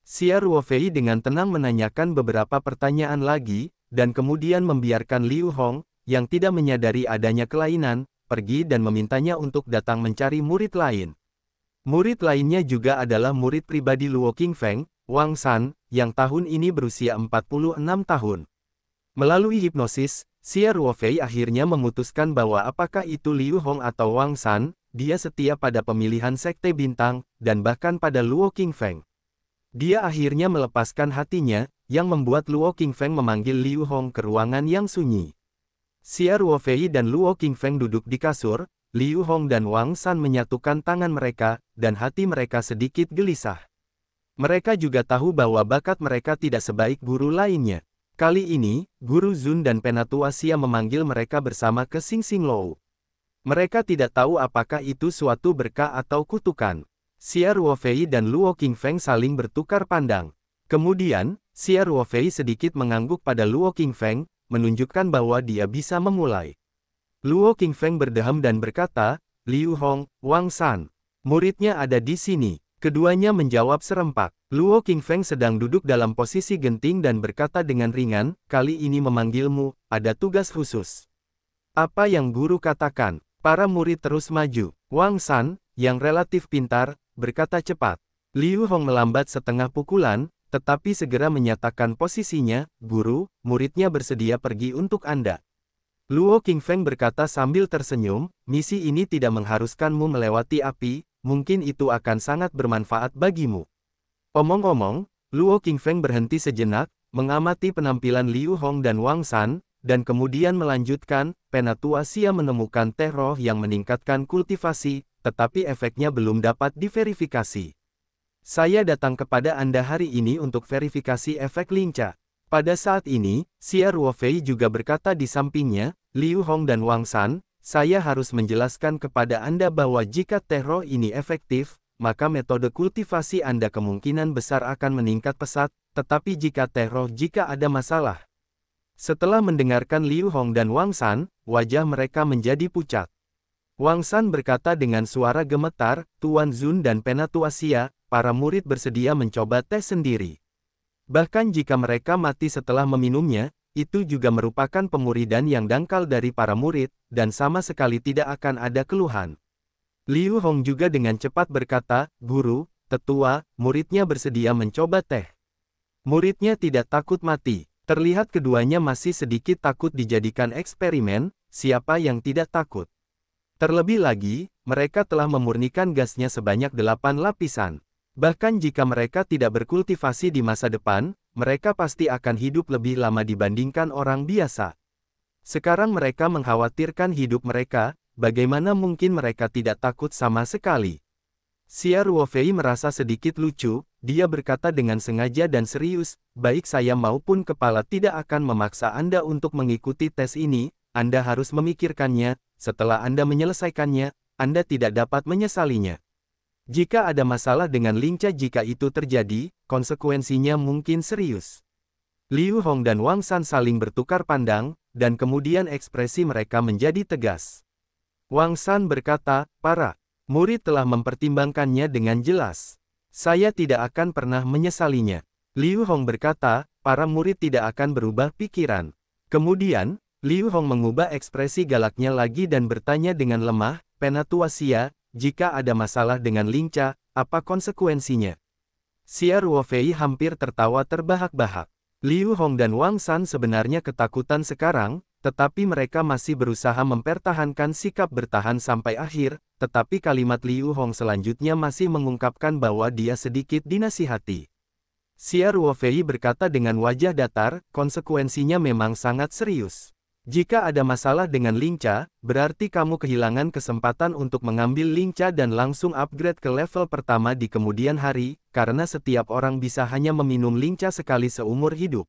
Xia Ruofei dengan tenang menanyakan beberapa pertanyaan lagi, dan kemudian membiarkan Liu Hong, yang tidak menyadari adanya kelainan, pergi dan memintanya untuk datang mencari murid lain. Murid lainnya juga adalah murid pribadi Luo Qingfeng, Wang San, yang tahun ini berusia 46 tahun. Melalui hipnosis, Xia Ruofei akhirnya memutuskan bahwa apakah itu Liu Hong atau Wang San, dia setia pada pemilihan sekte bintang, dan bahkan pada Luo Qingfeng. Dia akhirnya melepaskan hatinya, yang membuat Luo Qingfeng memanggil Liu Hong ke ruangan yang sunyi. Xia Ruofei dan Luo Qingfeng duduk di kasur, Liu Hong dan Wang San menyatukan tangan mereka, dan hati mereka sedikit gelisah. Mereka juga tahu bahwa bakat mereka tidak sebaik guru lainnya. Kali ini, Guru Zun dan Penatua Xia memanggil mereka bersama ke Xing Xing Lou. Mereka tidak tahu apakah itu suatu berkah atau kutukan. Xia Ruofei dan Luo Qingfeng saling bertukar pandang. Kemudian, Xia Ruofei sedikit mengangguk pada Luo Qingfeng, menunjukkan bahwa dia bisa memulai. Luo Qingfeng berdeham dan berkata, Liu Hong, Wang San. Muridnya ada di sini. Keduanya menjawab serempak. Luo Qingfeng sedang duduk dalam posisi genting dan berkata dengan ringan, kali ini memanggilmu, ada tugas khusus. Apa yang guru katakan? Para murid terus maju. Wang San, yang relatif pintar, berkata cepat. Liu Hong melambat setengah pukulan, tetapi segera menyatakan posisinya, guru, muridnya bersedia pergi untuk Anda. Luo Qingfeng berkata sambil tersenyum, misi ini tidak mengharuskanmu melewati api, mungkin itu akan sangat bermanfaat bagimu. Omong-omong, Luo Qingfeng berhenti sejenak, mengamati penampilan Liu Hong dan Wang San, dan kemudian melanjutkan, Penatua Xia menemukan teh roh yang meningkatkan kultivasi, tetapi efeknya belum dapat diverifikasi. Saya datang kepada Anda hari ini untuk verifikasi efek lincah. Pada saat ini, Xia Ruofei juga berkata di sampingnya, Liu Hong dan Wang San, saya harus menjelaskan kepada Anda bahwa jika teh roh ini efektif, maka metode kultivasi Anda kemungkinan besar akan meningkat pesat, tetapi jika teh roh jika ada masalah. Setelah mendengarkan Liu Hong dan Wang San, wajah mereka menjadi pucat. Wang San berkata dengan suara gemetar, Tuan Zun dan Penatua Xia, para murid bersedia mencoba teh sendiri. Bahkan jika mereka mati setelah meminumnya, itu juga merupakan pemuridan yang dangkal dari para murid, dan sama sekali tidak akan ada keluhan. Liu Hong juga dengan cepat berkata, "Guru, tetua, muridnya bersedia mencoba teh." Muridnya tidak takut mati. Terlihat keduanya masih sedikit takut dijadikan eksperimen, siapa yang tidak takut. Terlebih lagi, mereka telah memurnikan gasnya sebanyak 8 lapisan. Bahkan jika mereka tidak berkultivasi di masa depan, mereka pasti akan hidup lebih lama dibandingkan orang biasa. Sekarang mereka mengkhawatirkan hidup mereka, bagaimana mungkin mereka tidak takut sama sekali? Xia Ruofei merasa sedikit lucu, dia berkata dengan sengaja dan serius, "Baik saya maupun kepala tidak akan memaksa Anda untuk mengikuti tes ini, Anda harus memikirkannya, setelah Anda menyelesaikannya, Anda tidak dapat menyesalinya. Jika ada masalah dengan Lingca jika itu terjadi, konsekuensinya mungkin serius." Liu Hong dan Wang San saling bertukar pandang, dan kemudian ekspresi mereka menjadi tegas. Wang San berkata, "Para murid telah mempertimbangkannya dengan jelas. Saya tidak akan pernah menyesalinya." Liu Hong berkata, "Para murid tidak akan berubah pikiran." Kemudian, Liu Hong mengubah ekspresi galaknya lagi dan bertanya dengan lemah, "Penatua Xia, jika ada masalah dengan Lingca, apa konsekuensinya?" Xia Ruofei hampir tertawa terbahak-bahak. Liu Hong dan Wang San sebenarnya ketakutan sekarang, tetapi mereka masih berusaha mempertahankan sikap bertahan sampai akhir, tetapi kalimat Liu Hong selanjutnya masih mengungkapkan bahwa dia sedikit dinasihati. Xia Ruofei berkata dengan wajah datar, "Konsekuensinya memang sangat serius. Jika ada masalah dengan Lingca, berarti kamu kehilangan kesempatan untuk mengambil Lingca dan langsung upgrade ke level pertama di kemudian hari, karena setiap orang bisa hanya meminum Lingca sekali seumur hidup.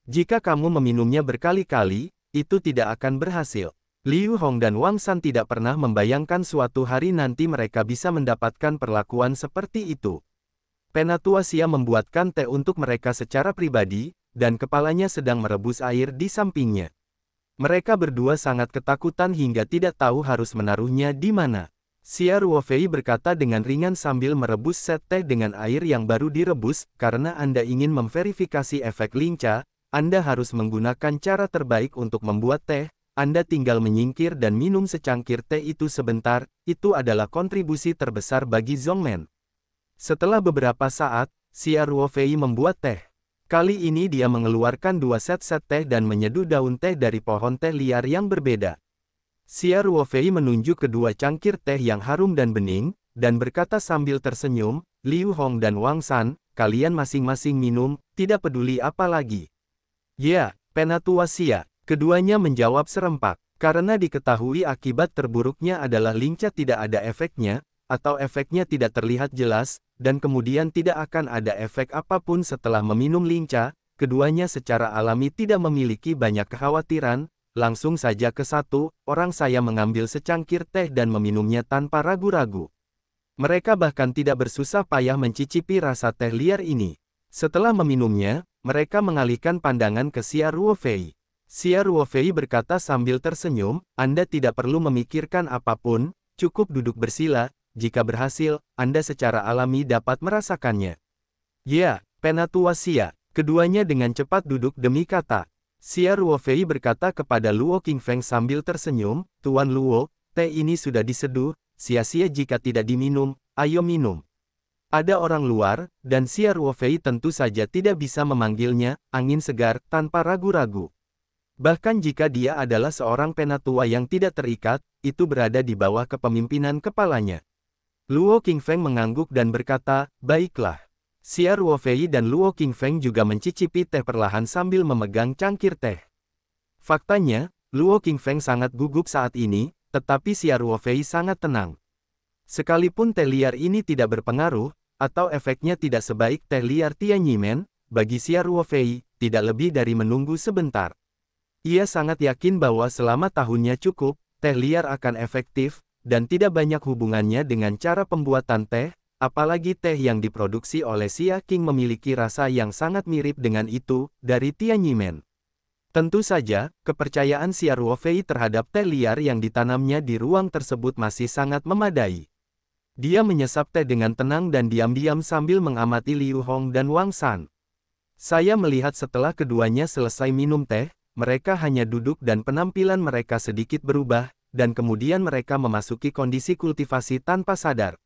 Jika kamu meminumnya berkali-kali, itu tidak akan berhasil." Liu Hong dan Wang San tidak pernah membayangkan suatu hari nanti mereka bisa mendapatkan perlakuan seperti itu. Penatua Xia membuatkan teh untuk mereka secara pribadi, dan kepalanya sedang merebus air di sampingnya. Mereka berdua sangat ketakutan hingga tidak tahu harus menaruhnya di mana. Xia Ruofei berkata dengan ringan sambil merebus set teh dengan air yang baru direbus, "Karena Anda ingin memverifikasi efek Lingca, Anda harus menggunakan cara terbaik untuk membuat teh. Anda tinggal menyingkir dan minum secangkir teh itu sebentar, itu adalah kontribusi terbesar bagi Zhongmen." Setelah beberapa saat, Xia Ruofei membuat teh. Kali ini dia mengeluarkan 2 set teh dan menyeduh daun teh dari pohon teh liar yang berbeda. Xia Ruofei menunjuk kedua cangkir teh yang harum dan bening, dan berkata sambil tersenyum, "Liu Hong dan Wang San, kalian masing-masing minum, tidak peduli apa lagi." "Ya, Penatua Xia." Keduanya menjawab serempak. Karena diketahui akibat terburuknya adalah Lingca tidak ada efeknya, atau efeknya tidak terlihat jelas, dan kemudian tidak akan ada efek apapun setelah meminum Lingca, keduanya secara alami tidak memiliki banyak kekhawatiran. Langsung saja ke satu, orang saya mengambil secangkir teh dan meminumnya tanpa ragu-ragu. Mereka bahkan tidak bersusah payah mencicipi rasa teh liar ini. Setelah meminumnya, mereka mengalihkan pandangan ke Xia Ruofei. Xia Ruofei berkata sambil tersenyum, "Anda tidak perlu memikirkan apapun, cukup duduk bersila, jika berhasil, Anda secara alami dapat merasakannya." "Ya, Penatua Xia." Keduanya dengan cepat duduk demi kata. Xia Ruofei berkata kepada Luo Qingfeng sambil tersenyum, "Tuan Luo, teh ini sudah diseduh, sia-sia jika tidak diminum, ayo minum." Ada orang luar, dan Xia Ruofei tentu saja tidak bisa memanggilnya angin segar tanpa ragu-ragu. Bahkan jika dia adalah seorang penatua yang tidak terikat, itu berada di bawah kepemimpinan kepalanya. Luo Qingfeng mengangguk dan berkata, "Baiklah." Xia Ruofei dan Luo Qingfeng juga mencicipi teh perlahan sambil memegang cangkir teh. Faktanya, Luo Qingfeng sangat gugup saat ini, tetapi Xia Ruofei sangat tenang. Sekalipun teh liar ini tidak berpengaruh, atau efeknya tidak sebaik teh liar Tianyimen, bagi Xia Ruofei, tidak lebih dari menunggu sebentar. Ia sangat yakin bahwa selama tahunnya cukup, teh liar akan efektif, dan tidak banyak hubungannya dengan cara pembuatan teh, apalagi teh yang diproduksi oleh Xia Qing memiliki rasa yang sangat mirip dengan itu, dari Tianyimen. Tentu saja, kepercayaan Xia Ruofei terhadap teh liar yang ditanamnya di ruang tersebut masih sangat memadai. Dia menyesap teh dengan tenang dan diam-diam sambil mengamati Liu Hong dan Wang San. Saya melihat setelah keduanya selesai minum teh, mereka hanya duduk dan penampilan mereka sedikit berubah, dan kemudian mereka memasuki kondisi kultivasi tanpa sadar.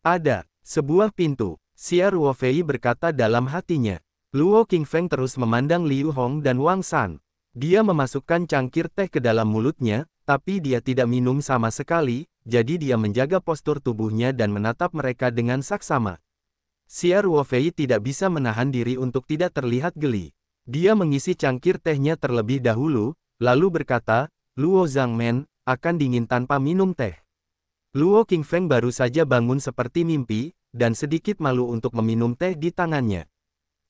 Ada sebuah pintu, Xia Ruofei berkata dalam hatinya. Luo Qingfeng terus memandang Liu Hong dan Wang San. Dia memasukkan cangkir teh ke dalam mulutnya, tapi dia tidak minum sama sekali, jadi dia menjaga postur tubuhnya dan menatap mereka dengan saksama. Xia Ruofei tidak bisa menahan diri untuk tidak terlihat geli. Dia mengisi cangkir tehnya terlebih dahulu, lalu berkata, Luo Zhangmen, akan dingin tanpa minum teh. Luo Qingfeng baru saja bangun seperti mimpi, dan sedikit malu untuk meminum teh di tangannya.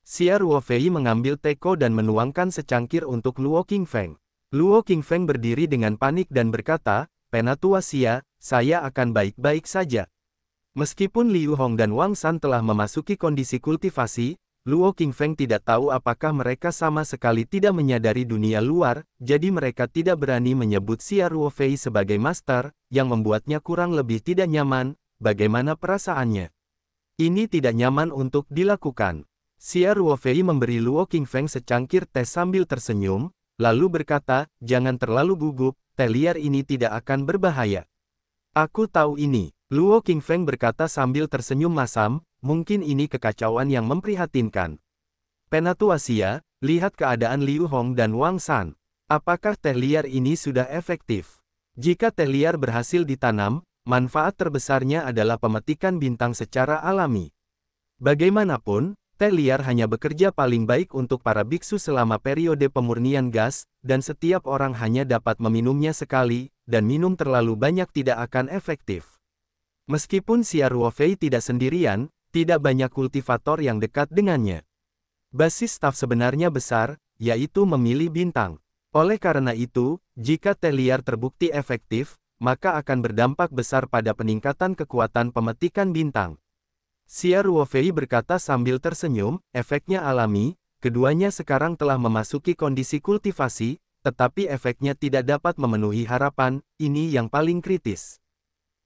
Xia Ruofei mengambil teko dan menuangkan secangkir untuk Luo Qingfeng. Luo Qingfeng berdiri dengan panik dan berkata, Penatua Xia, saya akan baik-baik saja. Meskipun Liu Hong dan Wang San telah memasuki kondisi kultivasi, Luo Qingfeng tidak tahu apakah mereka sama sekali tidak menyadari dunia luar, jadi mereka tidak berani menyebut Xia Ruofei sebagai master, yang membuatnya kurang lebih tidak nyaman. Bagaimana perasaannya? Ini tidak nyaman untuk dilakukan. Xia Ruofei memberi Luo Qingfeng secangkir teh sambil tersenyum, lalu berkata, jangan terlalu gugup, teh liar ini tidak akan berbahaya. Aku tahu ini, Luo Qingfeng berkata sambil tersenyum masam, mungkin ini kekacauan yang memprihatinkan. Penatua Xia, lihat keadaan Liu Hong dan Wang San. Apakah teh liar ini sudah efektif? Jika teh liar berhasil ditanam, manfaat terbesarnya adalah pemetikan bintang secara alami. Bagaimanapun, teh liar hanya bekerja paling baik untuk para biksu selama periode pemurnian gas, dan setiap orang hanya dapat meminumnya sekali, dan minum terlalu banyak tidak akan efektif. Meskipun Xia Ruofei tidak sendirian, tidak banyak kultivator yang dekat dengannya. Basis staf sebenarnya besar, yaitu memilih bintang. Oleh karena itu, jika teh liar terbukti efektif, maka akan berdampak besar pada peningkatan kekuatan pemetikan bintang. Xia Ruofei berkata sambil tersenyum, efeknya alami, keduanya sekarang telah memasuki kondisi kultivasi, tetapi efeknya tidak dapat memenuhi harapan, ini yang paling kritis.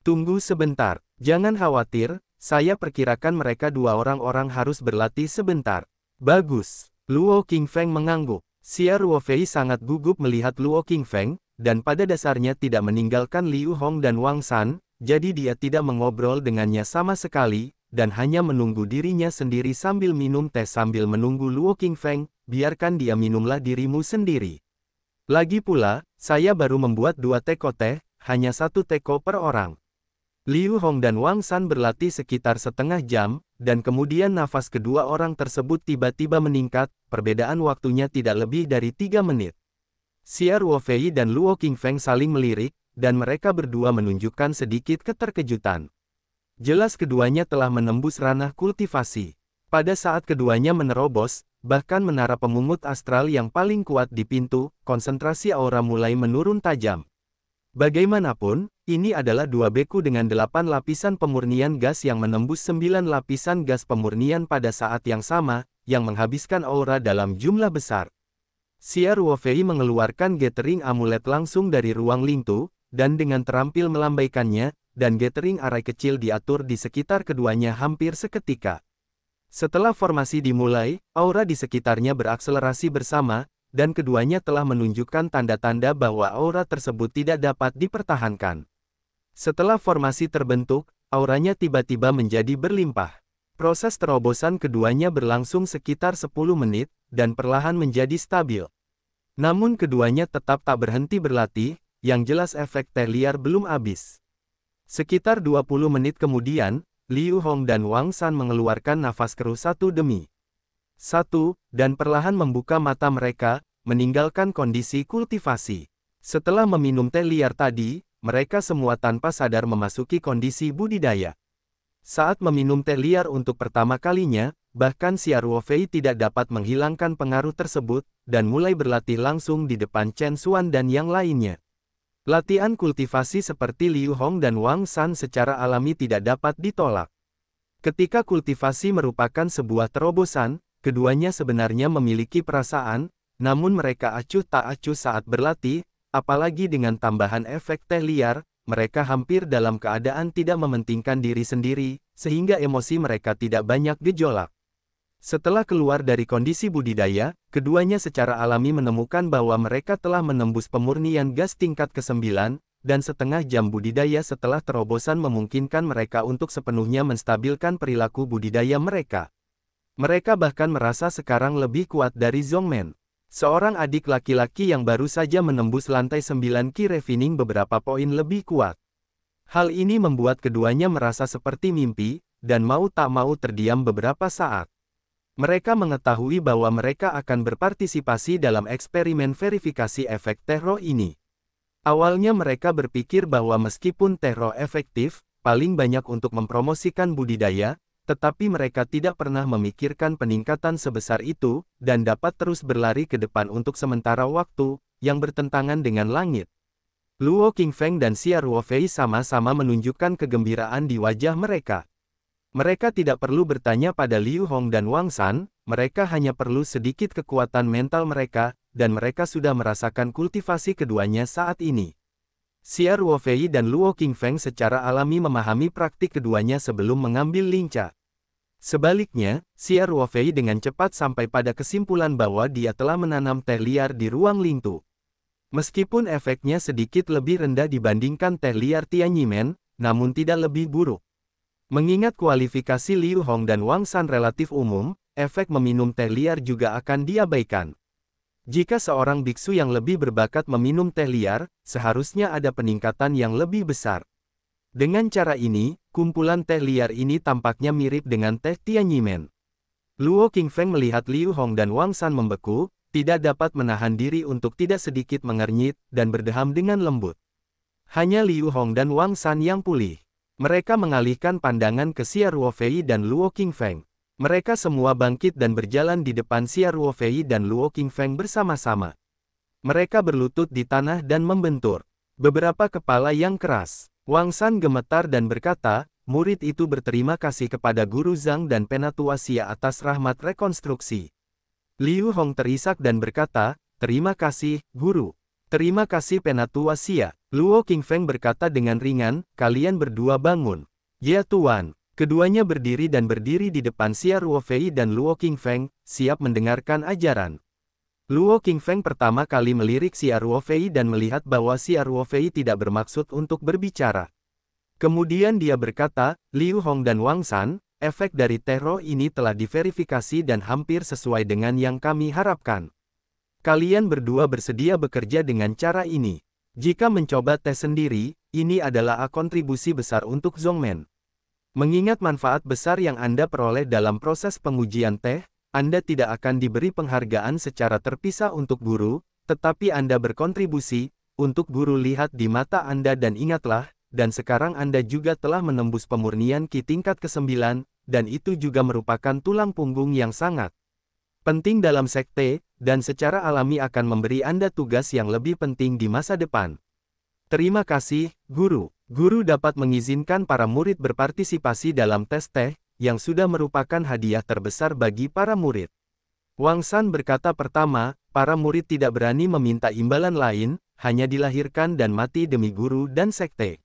Tunggu sebentar, jangan khawatir, saya perkirakan mereka dua orang harus berlatih sebentar. Bagus, Luo Qingfeng mengangguk. Xia Ruofei sangat gugup melihat Luo Qingfeng, dan pada dasarnya tidak meninggalkan Liu Hong dan Wang San, jadi dia tidak mengobrol dengannya sama sekali, dan hanya menunggu dirinya sendiri sambil minum teh sambil menunggu Luo Qingfeng, biarkan dia minumlah dirimu sendiri. Lagi pula, saya baru membuat 2 teko teh, hanya 1 teko per orang. Liu Hong dan Wang San berlatih sekitar setengah jam, dan kemudian nafas kedua orang tersebut tiba-tiba meningkat, perbedaan waktunya tidak lebih dari 3 menit. Xia Ruofei dan Luo Qingfeng saling melirik, dan mereka berdua menunjukkan sedikit keterkejutan. Jelas keduanya telah menembus ranah kultivasi. Pada saat keduanya menerobos, bahkan menara pemungut astral yang paling kuat di pintu, konsentrasi aura mulai menurun tajam. Bagaimanapun, ini adalah 2 beku dengan 8 lapisan pemurnian gas yang menembus 9 lapisan gas pemurnian pada saat yang sama, yang menghabiskan aura dalam jumlah besar. Xia Ruofei mengeluarkan gathering amulet langsung dari ruang Lingtu, dan dengan terampil melambaikannya, dan gathering arai kecil diatur di sekitar keduanya hampir seketika. Setelah formasi dimulai, aura di sekitarnya berakselerasi bersama, dan keduanya telah menunjukkan tanda-tanda bahwa aura tersebut tidak dapat dipertahankan. Setelah formasi terbentuk, auranya tiba-tiba menjadi berlimpah. Proses terobosan keduanya berlangsung sekitar 10 menit, dan perlahan menjadi stabil. Namun keduanya tetap tak berhenti berlatih, yang jelas efek teh liar belum habis. Sekitar 20 menit kemudian, Liu Hong dan Wang San mengeluarkan nafas keruh satu demi satu, dan perlahan membuka mata mereka, meninggalkan kondisi kultivasi. Setelah meminum teh liar tadi, mereka semua tanpa sadar memasuki kondisi budidaya. Saat meminum teh liar untuk pertama kalinya, bahkan Xia Ruofei tidak dapat menghilangkan pengaruh tersebut, dan mulai berlatih langsung di depan Chen Xuan dan yang lainnya. Latihan kultivasi seperti Liu Hong dan Wang San secara alami tidak dapat ditolak. Ketika kultivasi merupakan sebuah terobosan, keduanya sebenarnya memiliki perasaan, namun mereka acuh tak acuh saat berlatih, apalagi dengan tambahan efek teh liar, mereka hampir dalam keadaan tidak mementingkan diri sendiri, sehingga emosi mereka tidak banyak gejolak. Setelah keluar dari kondisi budidaya, keduanya secara alami menemukan bahwa mereka telah menembus pemurnian gas tingkat ke-9, dan setengah jam budidaya setelah terobosan memungkinkan mereka untuk sepenuhnya menstabilkan perilaku budidaya mereka. Mereka bahkan merasa sekarang lebih kuat dari Zhongmen, seorang adik laki-laki yang baru saja menembus lantai 9 Key Refining beberapa poin lebih kuat. Hal ini membuat keduanya merasa seperti mimpi, dan mau tak mau terdiam beberapa saat. Mereka mengetahui bahwa mereka akan berpartisipasi dalam eksperimen verifikasi efek Terro ini. Awalnya mereka berpikir bahwa meskipun Terro efektif, paling banyak untuk mempromosikan budidaya, tetapi mereka tidak pernah memikirkan peningkatan sebesar itu, dan dapat terus berlari ke depan untuk sementara waktu, yang bertentangan dengan langit. Luo Qingfeng dan Xia Ruofei sama-sama menunjukkan kegembiraan di wajah mereka. Mereka tidak perlu bertanya pada Liu Hong dan Wang San, mereka hanya perlu sedikit kekuatan mental mereka, dan mereka sudah merasakan kultivasi keduanya saat ini. Xia Ruofei dan Luo Qingfeng secara alami memahami praktik keduanya sebelum mengambil lincah. Sebaliknya, Xia Ruofei dengan cepat sampai pada kesimpulan bahwa dia telah menanam teh liar di ruang Lingtu. Meskipun efeknya sedikit lebih rendah dibandingkan teh liar Tianyimen, namun tidak lebih buruk. Mengingat kualifikasi Liu Hong dan Wang San relatif umum, efek meminum teh liar juga akan diabaikan. Jika seorang biksu yang lebih berbakat meminum teh liar, seharusnya ada peningkatan yang lebih besar. Dengan cara ini, kumpulan teh liar ini tampaknya mirip dengan teh Tianyimen. Luo Qingfeng melihat Liu Hong dan Wang San membeku, tidak dapat menahan diri untuk tidak sedikit mengernyit, dan berdeham dengan lembut. Hanya Liu Hong dan Wang San yang pulih. Mereka mengalihkan pandangan ke Xia Ruofei dan Luo Qingfeng. Mereka semua bangkit dan berjalan di depan Xia Ruofei dan Luo Qingfeng bersama-sama. Mereka berlutut di tanah dan membentur. Beberapa kepala yang keras. Wang San gemetar dan berkata, murid itu berterima kasih kepada Guru Zhang dan Penatua Xia atas rahmat rekonstruksi. Liu Hong terisak dan berkata, terima kasih, Guru. Terima kasih Penatua Xia. Luo Qingfeng berkata dengan ringan, kalian berdua bangun. Ya Tuan. Keduanya berdiri di depan Xia Ruofei dan Luo Qingfeng, siap mendengarkan ajaran. Luo Qingfeng pertama kali melirik Xia Ruofei dan melihat bahwa Xia Ruofei tidak bermaksud untuk berbicara. Kemudian dia berkata, Liu Hong dan Wang San, efek dari Terro ini telah diverifikasi dan hampir sesuai dengan yang kami harapkan. Kalian berdua bersedia bekerja dengan cara ini. Jika mencoba tes sendiri, ini adalah kontribusi besar untuk Zhongmen. Mengingat manfaat besar yang Anda peroleh dalam proses pengujian teh, Anda tidak akan diberi penghargaan secara terpisah untuk guru, tetapi Anda berkontribusi, untuk guru lihat di mata Anda dan ingatlah, dan sekarang Anda juga telah menembus pemurnian Qi tingkat ke-9, dan itu juga merupakan tulang punggung yang sangat penting dalam sekte, dan secara alami akan memberi Anda tugas yang lebih penting di masa depan. Terima kasih, Guru. Guru dapat mengizinkan para murid berpartisipasi dalam tes teh, yang sudah merupakan hadiah terbesar bagi para murid. Wang San berkata pertama, para murid tidak berani meminta imbalan lain, hanya dilahirkan dan mati demi guru dan sekte.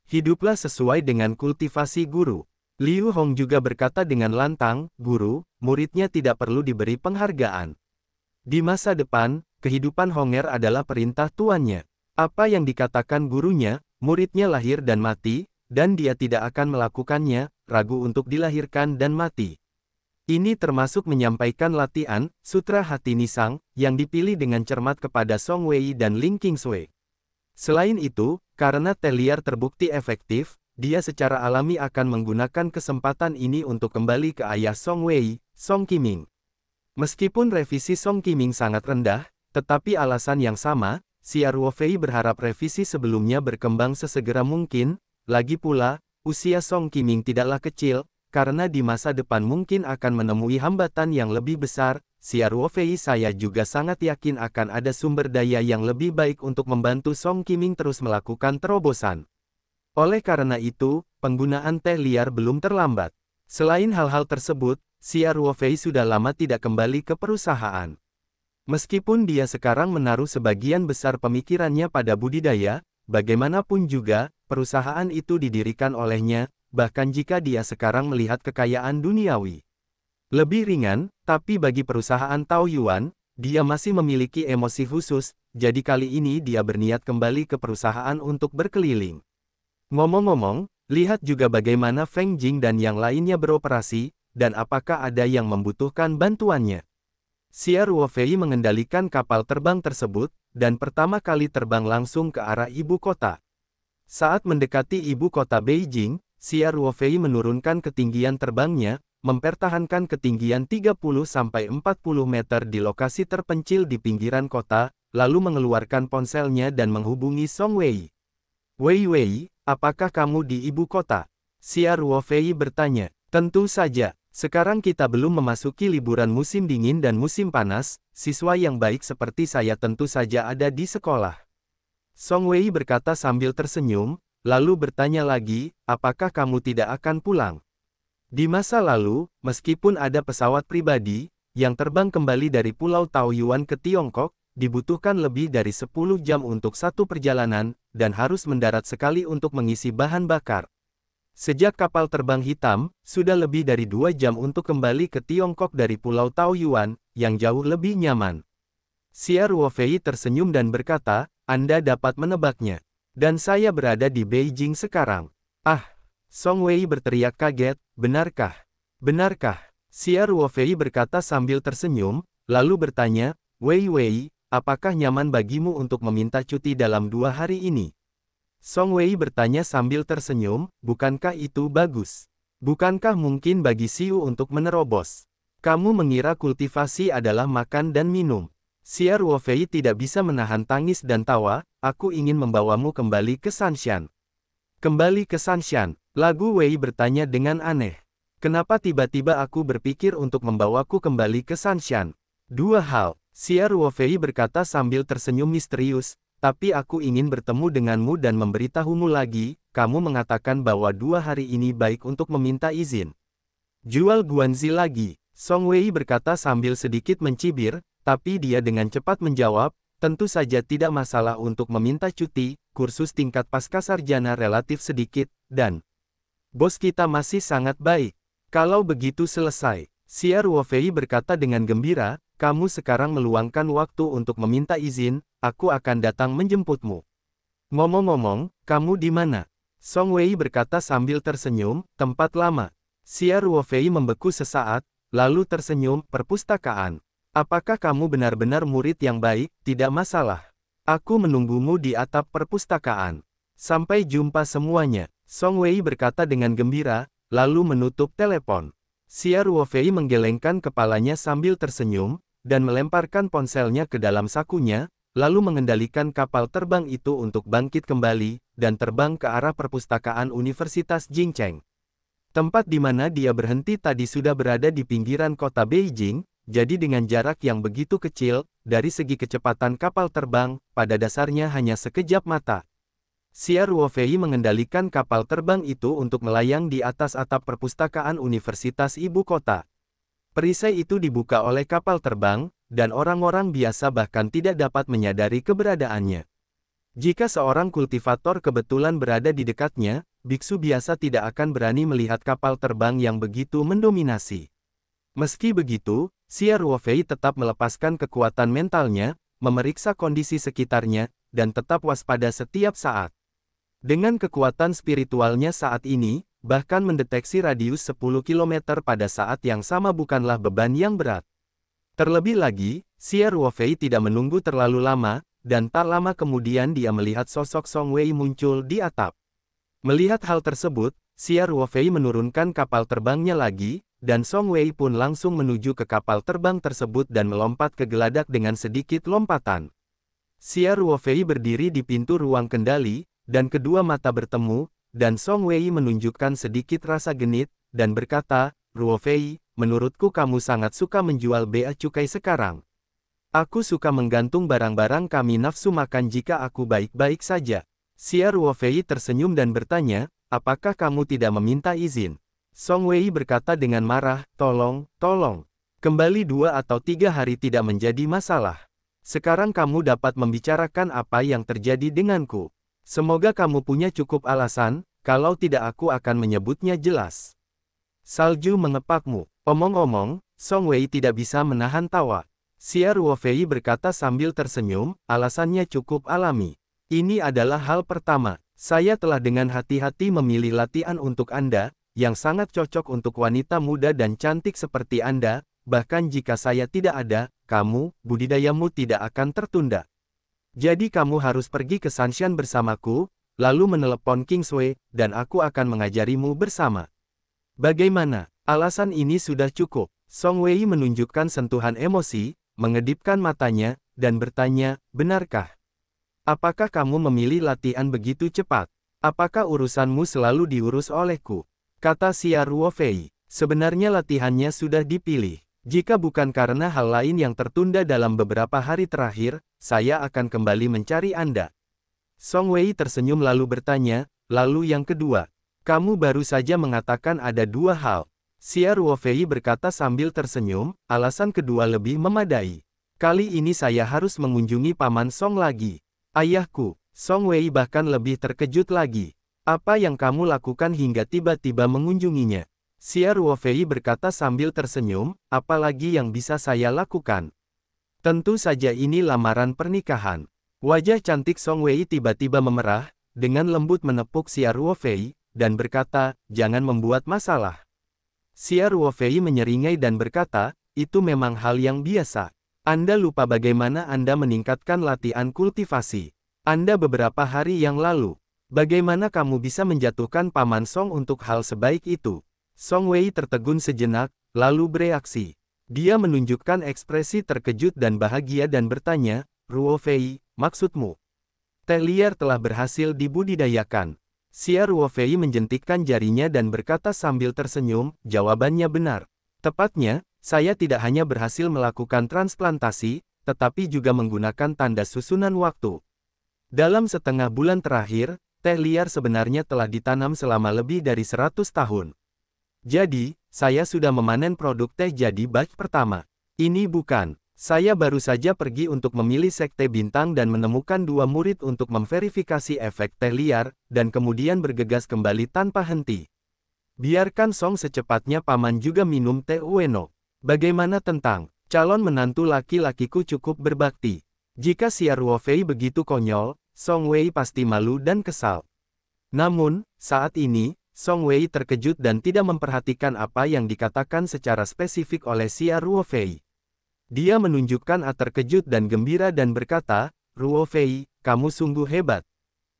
Hiduplah sesuai dengan kultivasi guru. Liu Hong juga berkata dengan lantang, Guru, muridnya tidak perlu diberi penghargaan. Di masa depan, kehidupan Honger adalah perintah tuannya. Apa yang dikatakan gurunya, muridnya lahir dan mati, dan dia tidak akan melakukannya, ragu untuk dilahirkan dan mati. Ini termasuk menyampaikan latihan, Sutra Hati Nisang, yang dipilih dengan cermat kepada Song Wei dan Ling Qingsui. Selain itu, karena teh liar terbukti efektif, dia secara alami akan menggunakan kesempatan ini untuk kembali ke ayah Song Wei, Song Qiming. Meskipun revisi Song Qiming sangat rendah, tetapi alasan yang sama, Xia Ruofei berharap revisi sebelumnya berkembang sesegera mungkin, lagi pula, usia Song Qiming tidaklah kecil, karena di masa depan mungkin akan menemui hambatan yang lebih besar. Xia Ruofei saya juga sangat yakin akan ada sumber daya yang lebih baik untuk membantu Song Qiming terus melakukan terobosan. Oleh karena itu, penggunaan teh liar belum terlambat. Selain hal-hal tersebut, Xia Ruofei sudah lama tidak kembali ke perusahaan. Meskipun dia sekarang menaruh sebagian besar pemikirannya pada budidaya, bagaimanapun juga, perusahaan itu didirikan olehnya, bahkan jika dia sekarang melihat kekayaan duniawi lebih ringan, tapi bagi perusahaan Taoyuan, dia masih memiliki emosi khusus, jadi kali ini dia berniat kembali ke perusahaan untuk berkeliling. Ngomong-ngomong, lihat juga bagaimana Feng Jing dan yang lainnya beroperasi, dan apakah ada yang membutuhkan bantuannya. Xia Ruofei mengendalikan kapal terbang tersebut, dan pertama kali terbang langsung ke arah ibu kota. Saat mendekati ibu kota Beijing, Xia Ruofei menurunkan ketinggian terbangnya, mempertahankan ketinggian 30-40 meter di lokasi terpencil di pinggiran kota, lalu mengeluarkan ponselnya dan menghubungi Song Wei. Wei Wei, apakah kamu di ibu kota? Xia Ruofei bertanya. Tentu saja, sekarang kita belum memasuki liburan musim dingin dan musim panas, siswa yang baik seperti saya tentu saja ada di sekolah. Song Wei berkata sambil tersenyum, lalu bertanya lagi, apakah kamu tidak akan pulang? Di masa lalu, meskipun ada pesawat pribadi, yang terbang kembali dari Pulau Taoyuan ke Tiongkok, dibutuhkan lebih dari 10 jam untuk satu perjalanan, dan harus mendarat sekali untuk mengisi bahan bakar. Sejak kapal terbang hitam, sudah lebih dari 2 jam untuk kembali ke Tiongkok dari Pulau Taoyuan, yang jauh lebih nyaman. Xia Ruofei tersenyum dan berkata, Anda dapat menebaknya. Dan saya berada di Beijing sekarang. Ah! Song Wei berteriak kaget, benarkah? Benarkah? Xia Ruofei berkata sambil tersenyum, lalu bertanya, Wei Wei, apakah nyaman bagimu untuk meminta cuti dalam 2 hari ini? Song Wei bertanya sambil tersenyum, bukankah itu bagus? Bukankah mungkin bagi Xiu untuk menerobos? Kamu mengira kultivasi adalah makan dan minum. Xia Ruofei tidak bisa menahan tangis dan tawa, aku ingin membawamu kembali ke Sanshan. Kembali ke Sanshan, lagu Wei bertanya dengan aneh. Kenapa tiba-tiba aku berpikir untuk membawaku kembali ke Sanshan? 2 hal, Xia Ruofei berkata sambil tersenyum misterius, tapi aku ingin bertemu denganmu dan memberitahumu lagi, kamu mengatakan bahwa 2 hari ini baik untuk meminta izin. Jual Guanzi lagi, Song Wei berkata sambil sedikit mencibir, tapi dia dengan cepat menjawab, tentu saja tidak masalah untuk meminta cuti, kursus tingkat pascasarjana relatif sedikit, dan bos kita masih sangat baik. Kalau begitu selesai, Xia Ruofei berkata dengan gembira, kamu sekarang meluangkan waktu untuk meminta izin, aku akan datang menjemputmu. Ngomong-ngomong, kamu di mana? Song Wei berkata sambil tersenyum, tempat lama. Xia Ruofei membeku sesaat, lalu tersenyum, perpustakaan. Apakah kamu benar-benar murid yang baik? Tidak masalah. Aku menunggumu di atap perpustakaan. Sampai jumpa semuanya. Song Wei berkata dengan gembira, lalu menutup telepon. Xia Ruofei menggelengkan kepalanya sambil tersenyum, dan melemparkan ponselnya ke dalam sakunya, lalu mengendalikan kapal terbang itu untuk bangkit kembali, dan terbang ke arah perpustakaan Universitas Jingcheng. Tempat di mana dia berhenti tadi sudah berada di pinggiran kota Beijing, jadi dengan jarak yang begitu kecil, dari segi kecepatan kapal terbang, pada dasarnya hanya sekejap mata. Xia Ruofei mengendalikan kapal terbang itu untuk melayang di atas atap perpustakaan Universitas Ibu Kota. Perisai itu dibuka oleh kapal terbang, dan orang-orang biasa bahkan tidak dapat menyadari keberadaannya. Jika seorang kultivator kebetulan berada di dekatnya, biksu biasa tidak akan berani melihat kapal terbang yang begitu mendominasi. Meski begitu, Xia Ruofei tetap melepaskan kekuatan mentalnya, memeriksa kondisi sekitarnya, dan tetap waspada setiap saat. Dengan kekuatan spiritualnya saat ini, bahkan mendeteksi radius 10 km pada saat yang sama bukanlah beban yang berat. Terlebih lagi, Xia Ruofei tidak menunggu terlalu lama, dan tak lama kemudian dia melihat sosok Song Wei muncul di atap. Melihat hal tersebut, Xia Ruofei menurunkan kapal terbangnya lagi, dan Song Wei pun langsung menuju ke kapal terbang tersebut dan melompat ke geladak dengan sedikit lompatan. Xia Ruofei berdiri di pintu ruang kendali, dan kedua mata bertemu, dan Song Wei menunjukkan sedikit rasa genit, dan berkata, Ruofei, menurutku kamu sangat suka menjual bea cukai sekarang. Aku suka menggantung barang-barang kami nafsu makan jika aku baik-baik saja. Xia Ruofei tersenyum dan bertanya, apakah kamu tidak meminta izin? Song Wei berkata dengan marah, tolong, kembali 2 atau 3 hari tidak menjadi masalah. Sekarang kamu dapat membicarakan apa yang terjadi denganku. Semoga kamu punya cukup alasan, kalau tidak aku akan menyebutnya jelas. Salju mengepakmu. Omong-omong, Song Wei tidak bisa menahan tawa. Xia Ruofei berkata sambil tersenyum, alasannya cukup alami. Ini adalah hal pertama. Saya telah dengan hati-hati memilih latihan untuk Anda, yang sangat cocok untuk wanita muda dan cantik seperti Anda, bahkan jika saya tidak ada, budidayamu tidak akan tertunda. Jadi kamu harus pergi ke Sanshan bersamaku, lalu menelepon Kingsway, dan aku akan mengajarimu bersama. Bagaimana? Alasan ini sudah cukup. Song Wei menunjukkan sentuhan emosi, mengedipkan matanya, dan bertanya, benarkah? Apakah kamu memilih latihan begitu cepat? Apakah urusanmu selalu diurus olehku? Kata Xia Ruofei. Sebenarnya latihannya sudah dipilih. Jika bukan karena hal lain yang tertunda dalam beberapa hari terakhir, saya akan kembali mencari Anda. Song Wei tersenyum lalu bertanya, lalu yang kedua. Kamu baru saja mengatakan ada dua hal. Xia Ruofei berkata sambil tersenyum, alasan kedua lebih memadai. Kali ini saya harus mengunjungi Paman Song lagi. Ayahku, Song Wei bahkan lebih terkejut lagi. Apa yang kamu lakukan hingga tiba-tiba mengunjunginya? Xia Ruofei berkata sambil tersenyum, apalagi yang bisa saya lakukan? Tentu saja ini lamaran pernikahan. Wajah cantik Song Wei tiba-tiba memerah, dengan lembut menepuk Xia Ruofei, dan berkata, jangan membuat masalah. Xia Ruofei menyeringai dan berkata, itu memang hal yang biasa. Anda lupa bagaimana Anda meningkatkan latihan kultivasi Anda beberapa hari yang lalu. Bagaimana kamu bisa menjatuhkan Paman Song untuk hal sebaik itu? Song Wei tertegun sejenak, lalu bereaksi. Dia menunjukkan ekspresi terkejut dan bahagia dan bertanya, Ruofei, maksudmu? Teh liar telah berhasil dibudidayakan. Xia Ruofei menjentikkan jarinya dan berkata sambil tersenyum, jawabannya benar. Tepatnya, saya tidak hanya berhasil melakukan transplantasi, tetapi juga menggunakan tanda susunan waktu. Dalam setengah bulan terakhir, teh liar sebenarnya telah ditanam selama lebih dari 100 tahun. Jadi, saya sudah memanen produk teh jadi batch pertama. Ini bukan. Saya baru saja pergi untuk memilih sekte bintang dan menemukan dua murid untuk memverifikasi efek teh liar, dan kemudian bergegas kembali tanpa henti. Biarkan Song secepatnya paman juga minum teh Ueno. Bagaimana tentang calon menantu laki-lakiku cukup berbakti? Jika Xia Ruofei begitu konyol, Song Wei pasti malu dan kesal. Namun, saat ini, Song Wei terkejut dan tidak memperhatikan apa yang dikatakan secara spesifik oleh Xia Ruofei. Dia menunjukkan terkejut dan gembira dan berkata, Ruofei, kamu sungguh hebat.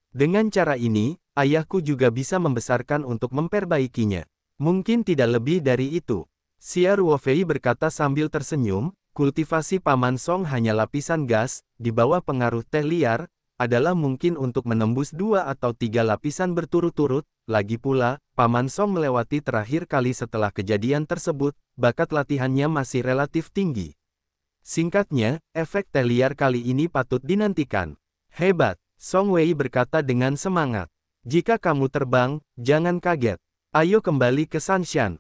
Dengan cara ini, ayahku juga bisa membesarkan untuk memperbaikinya. Mungkin tidak lebih dari itu. Xia Ruofei berkata sambil tersenyum, kultivasi Paman Song hanya lapisan gas, di bawah pengaruh teh liar, adalah mungkin untuk menembus 2 atau 3 lapisan berturut-turut. Lagi pula, Paman Song melewati terakhir kali setelah kejadian tersebut, bakat latihannya masih relatif tinggi. Singkatnya, efek teh liar kali ini patut dinantikan. Hebat, Song Wei berkata dengan semangat. Jika kamu terbang, jangan kaget. Ayo kembali ke Sanshan.